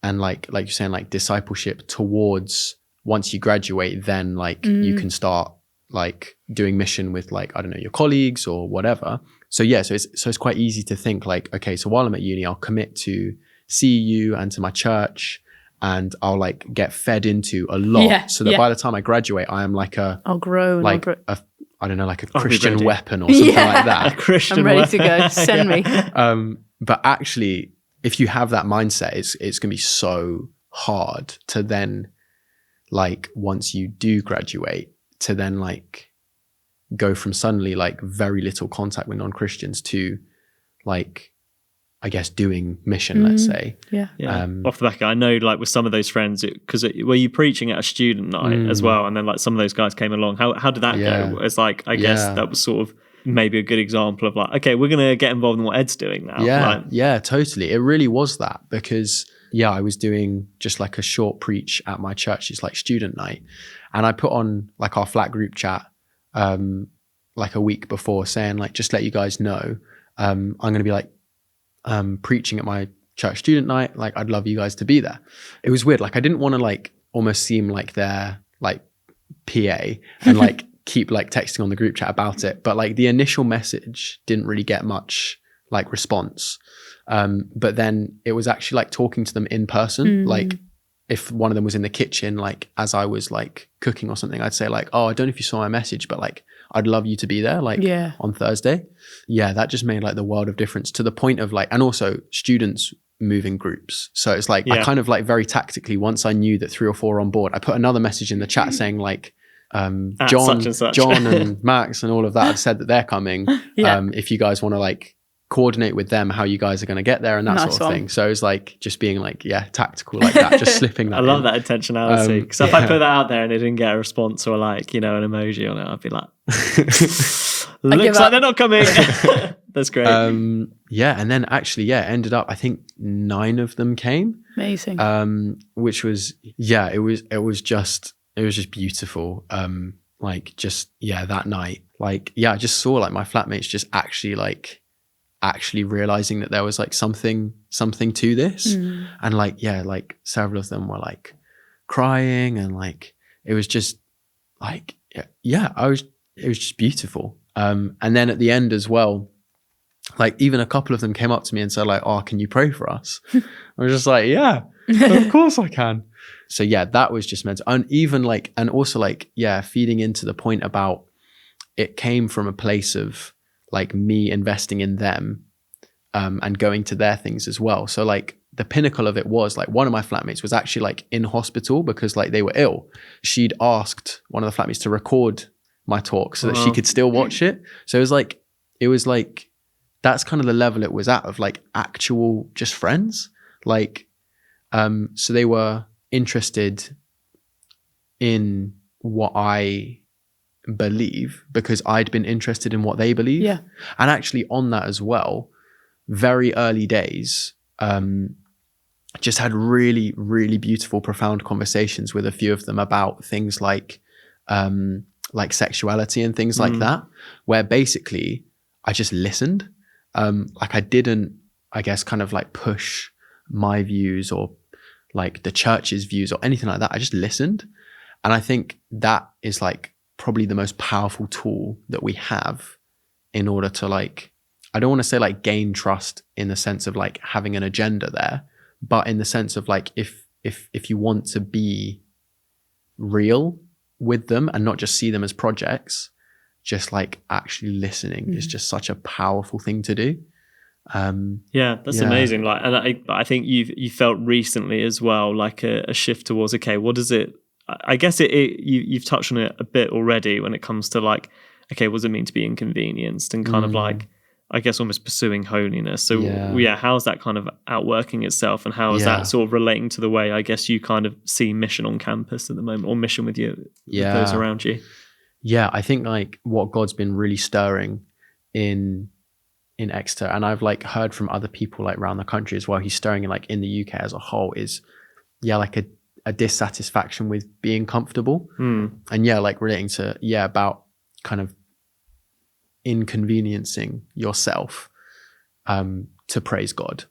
and like you're saying, like discipleship towards once you graduate, then like you can start like doing mission with like, I don't know, your colleagues or whatever. So it's quite easy to think like, okay, so while I'm at uni, I'll commit to CEU and to my church, and I'll like get fed into a lot, so that by the time I graduate, I am like I'll grow, and like I don't know, like a Christian weapon or something like that. A Christian I'm ready weapon. to go. Send me. But actually, if you have that mindset, it's gonna be so hard to then, like, once you do graduate, to then like go from suddenly like very little contact with non-Christians to like, I guess, doing mission, let's say. Off the back of it, I know like with some of those friends, because were you preaching at a student night as well, and then like some of those guys came along, how did that go? It's like, I guess that was sort of maybe a good example of like, okay, we're gonna get involved in what Ed's doing now. Totally. It really was that, because I was doing just like a short preach at my church's like student night, and I put on like our flat group chat like a week before, saying like, just let you guys know, I'm going to be like preaching at my church student night. Like, I'd love you guys to be there. It was weird. Like, I didn't want to like almost seem like their like PA and like keep like texting on the group chat about it. But like the initial message didn't really get much like response. But then it was actually like talking to them in person. Like, if one of them was in the kitchen, like as I was like cooking or something, I'd say like, oh, I don't know if you saw my message, but like, I'd love you to be there, like on Thursday. That just made like the world of difference, to the point of like, and also students move in groups. So it's like, I kind of like very tactically, once I knew that 3 or 4 were on board, I put another message in the chat saying like, John and Max and all of that have said that they're coming. If you guys want to like coordinate with them how you guys are going to get there and that sort of thing. So it's like just being like, tactical like that, just slipping that I love that intentionality, because if I put that out there and it didn't get a response or like, you know, an emoji on it, I'd be like, looks like they're not coming. That's great. And then actually ended up, I think 9 of them came. Amazing. Which was it was just beautiful. Like just that night, like I just saw like my flatmates just actually realizing that there was like something to this, and like like several of them were like crying, and like it was just like it was just beautiful. And then at the end as well, like even a couple of them came up to me and said like, oh, can you pray for us? I was just like, of course I can. So that was just meant to, and even like, and also like feeding into the point about it came from a place of like me investing in them, and going to their things as well. So like the pinnacle of it was like one of my flatmates was actually like in hospital because like they were ill. She'd asked one of the flatmates to record my talk so that she could still watch it. So it was like that's kind of the level it was at, of like actual just friends. Like, so they were interested in what I believe because I'd been interested in what they believe. And actually on that as well, very early days, just had really, really beautiful, profound conversations with a few of them about things like sexuality and things like that, where basically I just listened. Like I didn't, I guess, kind of like push my views or like the church's views or anything like that. I just listened. And I think that is like probably the most powerful tool that we have in order to like, I don't want to say like gain trust in the sense of like having an agenda there, but in the sense of like, if you want to be real with them and not just see them as projects, just like actually listening is just such a powerful thing to do. That's amazing. Like, and I think you felt recently as well, like a shift towards, okay, what does it, I guess you've touched on it a bit already when it comes to like, okay, what does it mean to be inconvenienced and kind of like, I guess almost pursuing holiness. So how's that kind of outworking itself, and how is that sort of relating to the way I guess you kind of see mission on campus at the moment, or mission with with those around you? Yeah, I think like what God's been really stirring in Exeter, and I've like heard from other people like around the country as well, he's stirring like in the UK as a whole, is like a dissatisfaction with being comfortable. And like relating to about kind of inconveniencing yourself to praise God,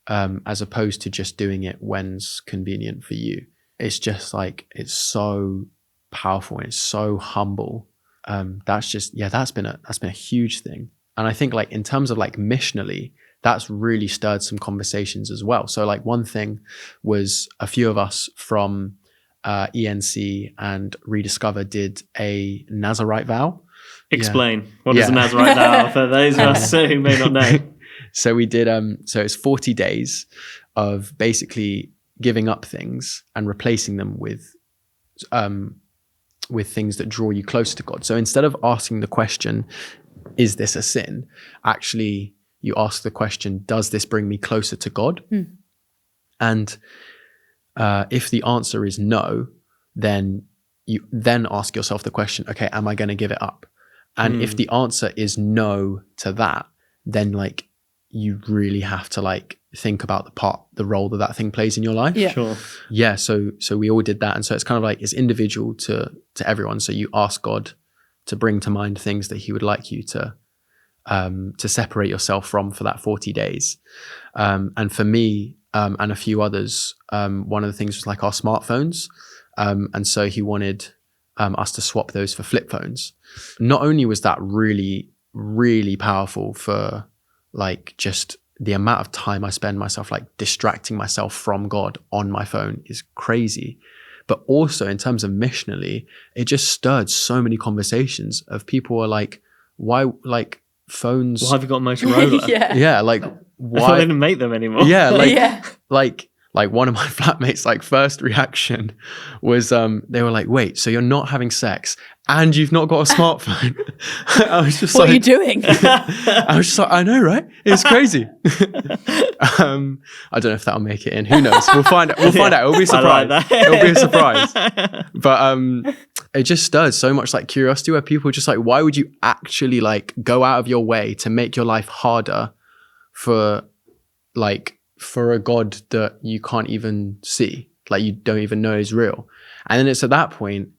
as opposed to just doing it when's convenient for you. It's just like, it's so powerful and it's so humble. That's been a huge thing. And I think like in terms of like missionally, that's really stirred some conversations as well. So like one thing was a few of us from ENC and Rediscover did a Nazarite vow. Explain. What is a Nazarite vow for those of us who may not know? So we did, so it's 40 days of basically giving up things and replacing them with things that draw you closer to God. So instead of asking the question, is this a sin? Actually, you ask the question, does this bring me closer to God? And if the answer is no, then you then ask yourself the question, okay, am I going to give it up? And if the answer is no to that, then like you really have to like think about the role that thing plays in your life. Yeah. Sure. Yeah. So we all did that. And so it's kind of like, it's individual to everyone. So you ask God to bring to mind things that he would like you to separate yourself from for that 40 days. And for me, and a few others, one of the things was like our smartphones. And so he wanted us to swap those for flip phones. Not only was that really, really powerful for like just the amount of time I spend myself like distracting myself from God on my phone is crazy. But also in terms of missionally, it just stirred so many conversations of people are like, why like phones? Why have you got Motorola? Yeah, like why they didn't make them anymore? Yeah, like one of my flatmates' like first reaction was they were like, wait, so you're not having sex and you've not got a smartphone? I was just what are you doing? I was just like, I know, right? It's crazy. I don't know if that'll make it in. Who knows? We'll find out. It'll be a surprise. Like It'll be a surprise. But it just stirs so much like curiosity where people are just like, why would you actually like go out of your way to make your life harder for a God that you can't even see, like you don't even know is real? And then it's at that point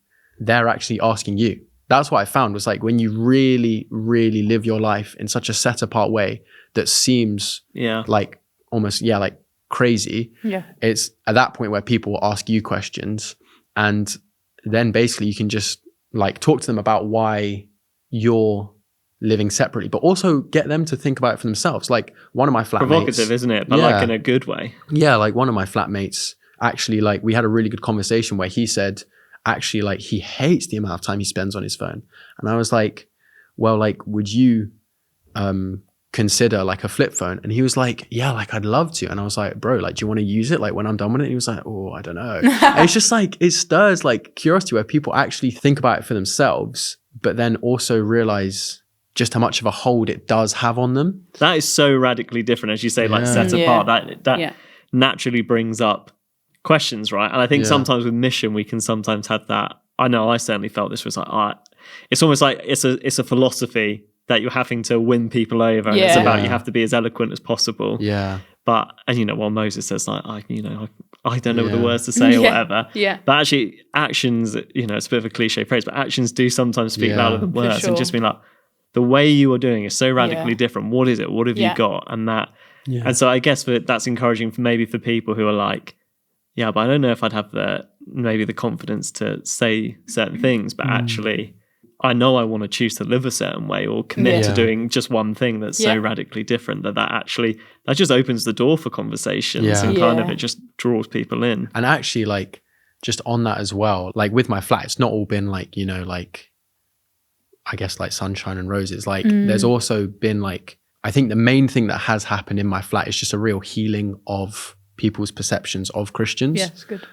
they're actually asking you. That's what I found was like when you really, really live your life in such a set apart way that seems like almost like crazy. Yeah, it's at that point where people will ask you questions, and then basically you can just like talk to them about why you're living separately, but also get them to think about it for themselves. Like one of my flatmates, provocative, isn't it? But like in a good way. Yeah, like one of my flatmates actually, like we had a really good conversation where he said actually like he hates the amount of time he spends on his phone. And I was like, well, like would you consider like a flip phone? And he was like, yeah, like I'd love to. And I was like, bro, like do you want to use it like when I'm done with it? And he was like, oh, I don't know. And it's just like it stirs like curiosity where people actually think about it for themselves, but then also realize just how much of a hold it does have on them. That is so radically different, as you say, like set apart. That naturally brings up questions, right? And I think sometimes with mission, we can sometimes have that. I know I certainly felt this was like, it's almost like it's a philosophy that you're having to win people over, and it's about you have to be as eloquent as possible. Yeah. But while Moses says like, I don't know the words to say or whatever. Yeah. But actually, actions, it's a bit of a cliche phrase, but actions do sometimes speak louder than words, and just being like, the way you are doing is so radically different. What is it? What have you got? And that, and so I guess that's encouraging for people who are like, but I don't know if I'd have the confidence to say certain things, but actually I know I want to choose to live a certain way or commit to doing just one thing that's so radically different that just opens the door for conversations and kind of it just draws people in. And actually like just on that as well, like with my flat, it's not all been like, you know, like, I guess like sunshine and roses. Like there's also been like, I think the main thing that has happened in my flat is just a real healing of people's perceptions of Christians. Yeah, it's good.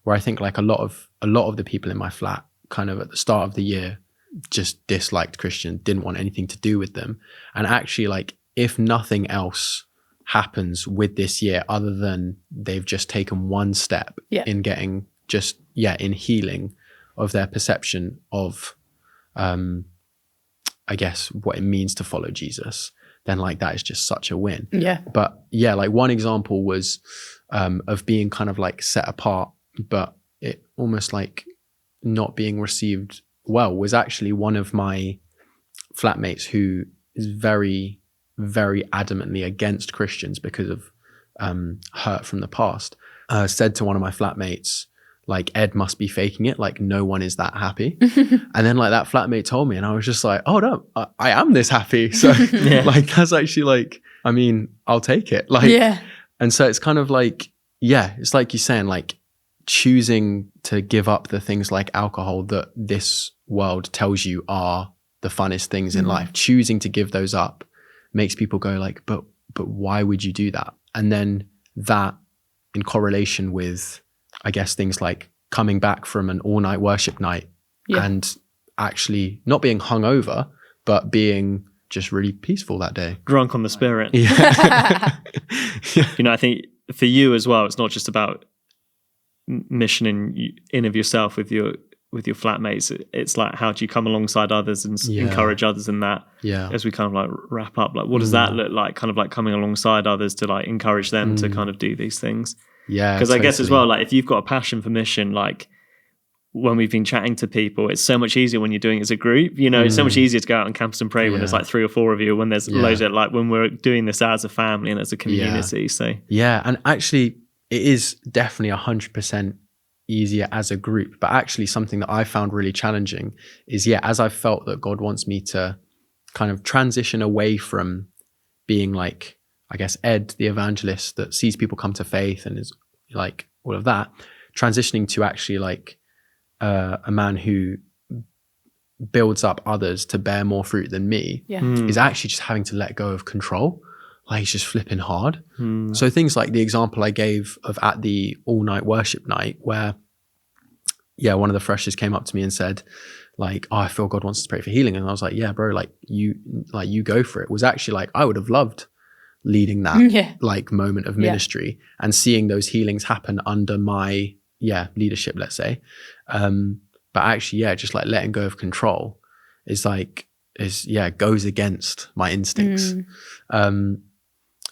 Where I think like a lot of the people in my flat kind of at the start of the year just disliked Christians, didn't want anything to do with them. And actually, like, if nothing else happens with this year other than they've just taken one step in getting just in healing of their perception of I guess what it means to follow Jesus, then like that is just such a win. But like one example was of being kind of like set apart, but it almost like not being received well, was actually one of my flatmates who is very, very adamantly against Christians because of hurt from the past, said to one of my flatmates, like, Ed must be faking it, like no one is that happy. And then like that flatmate told me, and I was just like, oh no, I am this happy. So like that's actually like, I mean, I'll take it. Like, and so it's kind of like, it's like you're saying, like choosing to give up the things like alcohol that this world tells you are the funnest things in life, choosing to give those up makes people go like, but why would you do that? And then that in correlation with, I guess, things like coming back from an all-night worship night and actually not being hungover, but being just really peaceful that day. Drunk on the Spirit. You know, I think for you as well, it's not just about missioning in of yourself with your flatmates. It's like, how do you come alongside others and encourage others in that? As we kind of like wrap up, like what does that look like? Kind of like coming alongside others to like encourage them to kind of do these things. Because I guess as well, like if you've got a passion for mission, like when we've been chatting to people, it's so much easier when you're doing it as a group. You know, it's so much easier to go out on campus and pray when there's like 3 or 4 of you, when there's loads of, like when we're doing this as a family and as a community. So and actually it is definitely 100% easier as a group, but actually something that I found really challenging is as I felt that God wants me to kind of transition away from being like, I guess, Ed, the evangelist that sees people come to faith and is like all of that, transitioning to actually like a man who builds up others to bear more fruit than me is actually just having to let go of control. Like he's just flipping hard. So things like the example I gave of at the all-night worship night where one of the freshers came up to me and said like, oh, I feel God wants us to pray for healing. And I was like, yeah, bro, like you go for it. Was actually like, I would have loved leading that like moment of ministry and seeing those healings happen under my leadership, let's say. But actually, just like letting go of control is goes against my instincts.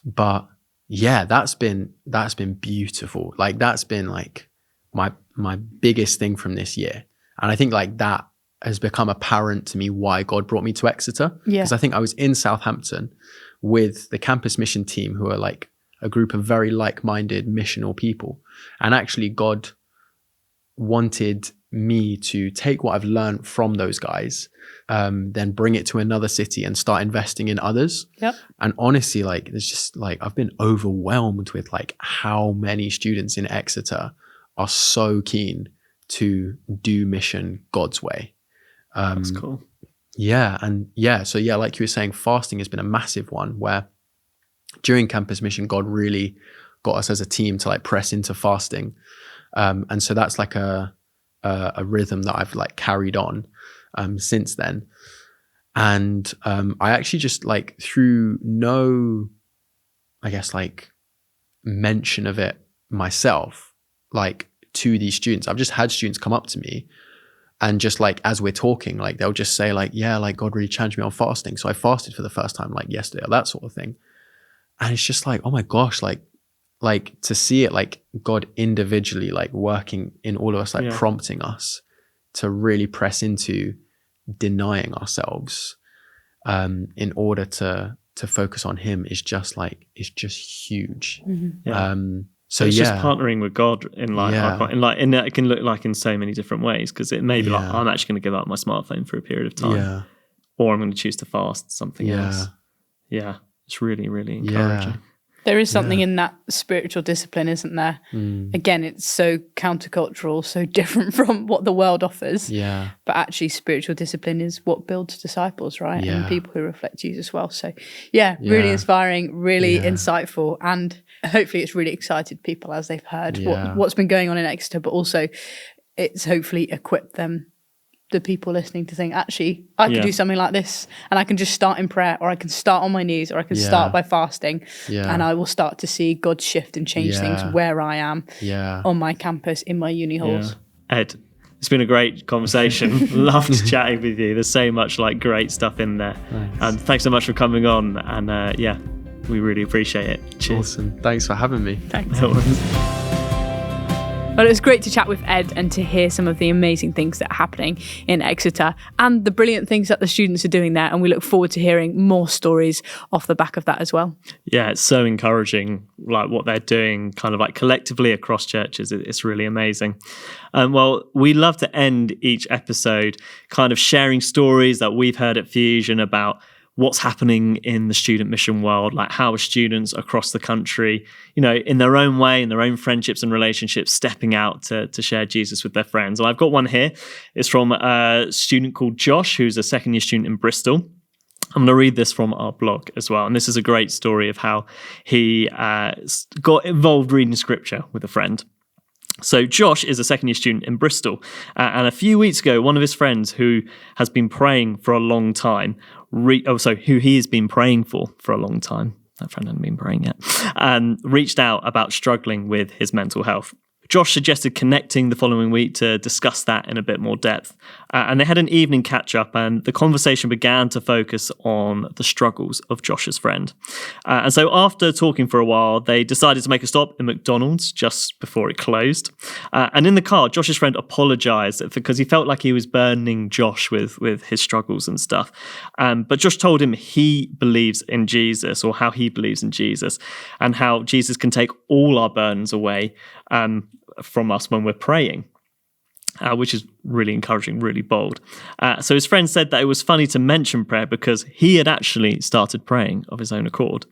But that's been beautiful. Like that's been like my biggest thing from this year. And I think like that has become apparent to me why God brought me to Exeter. Because I think I was in Southampton with the campus mission team, who are like a group of very like-minded missional people. And actually God wanted me to take what I've learned from those guys, then bring it to another city and start investing in others. And honestly, like there's just like, I've been overwhelmed with like how many students in Exeter are so keen to do mission God's way. That's cool. So like you were saying, fasting has been a massive one where during campus mission, God really got us as a team to like press into fasting. And so that's like a rhythm that I've like carried on since then. And I actually just like through no, I guess like mention of it myself, like to these students, I've just had students come up to me and just like, as we're talking, like they'll just say like, yeah, like God really challenged me on fasting. So I fasted for the first time like yesterday or that sort of thing. And it's just like, oh my gosh, like to see it like God individually like working in all of us, like prompting us to really press into denying ourselves in order to focus on him is just like, it's just huge. So it's just partnering with God in like, and it can look like in so many different ways, because it may be like, I'm actually going to give up my smartphone for a period of time, or I'm going to choose to fast something else. It's really, really encouraging. There is something in that spiritual discipline, isn't there? Again, it's so countercultural, so different from what the world offers. Yeah. But actually, spiritual discipline is what builds disciples, right? Yeah. And people who reflect Jesus well. So, really inspiring, really insightful. And hopefully it's really excited people as they've heard what's been going on in Exeter, but also it's hopefully equipped them, the people listening, to think, actually, I can do something like this, and I can just start in prayer, or I can start on my knees, or I can start by fasting, and I will start to see God shift and change things where I am on my campus, in my uni halls. Ed, it's been a great conversation. Loved chatting with you. There's so much great stuff in there. Thanks. And thanks so much for coming on. And we really appreciate it. Cheers. Awesome. Thanks for having me. Thanks. No worries. Well, it was great to chat with Ed and to hear some of the amazing things that are happening in Exeter and the brilliant things that the students are doing there. And we look forward to hearing more stories off the back of that as well. Yeah, it's so encouraging, what they're doing kind of collectively across churches. It's really amazing. Well, we love to end each episode kind of sharing stories that we've heard at Fusion about what's happening in the student mission world, how are students across the country, in their own way, in their own friendships and relationships, stepping out to share Jesus with their friends. And I've got one here. It's from a student called Josh, who's a second year student in Bristol. I'm going to read this from our blog as well. And this is a great story of how he got involved reading scripture with a friend. So Josh is a second year student in Bristol. And a few weeks ago, one of his friends who has been praying for a long time, who he has been praying for a long time, that friend hadn't been praying yet, reached out about struggling with his mental health. Josh suggested connecting the following week to discuss that in a bit more depth. And they had an evening catch-up, and the conversation began to focus on the struggles of Josh's friend. And so after talking for a while, they decided to make a stop in McDonald's just before it closed. And in the car, Josh's friend apologised because he felt like he was burdening Josh with his struggles and stuff. But Josh told him he believes in Jesus, or how he believes in Jesus, and how Jesus can take all our burdens away from us when we're praying, which is really encouraging, really bold. So his friend said that it was funny to mention prayer because he had actually started praying of his own accord.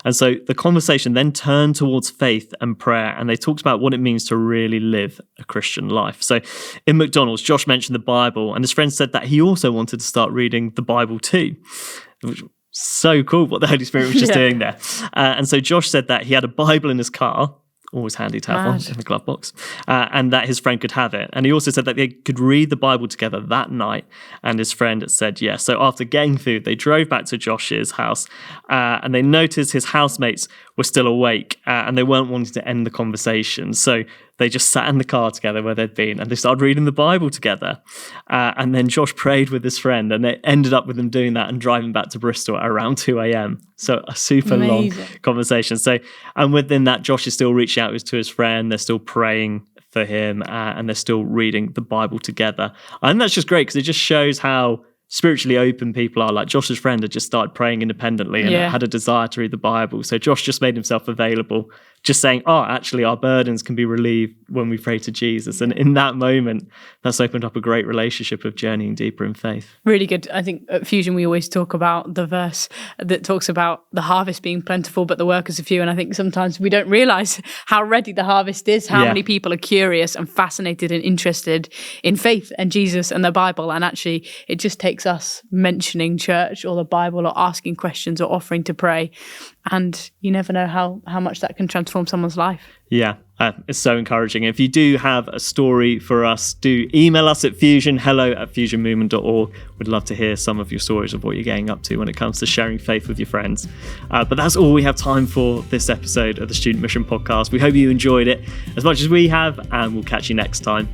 And so the conversation then turned towards faith and prayer, and they talked about what it means to really live a Christian life. So in McDonald's, Josh mentioned the Bible, and his friend said that he also wanted to start reading the Bible too, which was so cool what the Holy Spirit was just doing there. And so Josh said that he had a Bible in his car, always handy to have one in the glove box, and that his friend could have it. And he also said that they could read the Bible together that night, and his friend said yes. So after getting food, they drove back to Josh's house, and they noticed his housemates were still awake, and they weren't wanting to end the conversation. So they just sat in the car together where they'd been, and they started reading the Bible together. And then Josh prayed with his friend, and it ended up with them doing that and driving back to Bristol at around 2 a.m. So a super long conversation. So, and within that, Josh is still reaching out to his friend. They're still praying for him, and they're still reading the Bible together. And that's just great because it just shows how spiritually open people are. Josh's friend had just started praying independently and had a desire to read the Bible. So Josh just made himself available, just saying, actually our burdens can be relieved when we pray to Jesus. And in that moment, that's opened up a great relationship of journeying deeper in faith. Really good. I think at Fusion, we always talk about the verse that talks about the harvest being plentiful, but the workers are few. And I think sometimes we don't realise how ready the harvest is, how many people are curious and fascinated and interested in faith and Jesus and the Bible. And actually, it just takes us mentioning church or the Bible or asking questions or offering to pray. And you never know how much that can transform someone's life. Yeah, it's so encouraging. If you do have a story for us, do email us at hello@fusionmovement.org. We'd love to hear some of your stories of what you're getting up to when it comes to sharing faith with your friends. But that's all we have time for this episode of the Student Mission Podcast. We hope you enjoyed it as much as we have, and we'll catch you next time.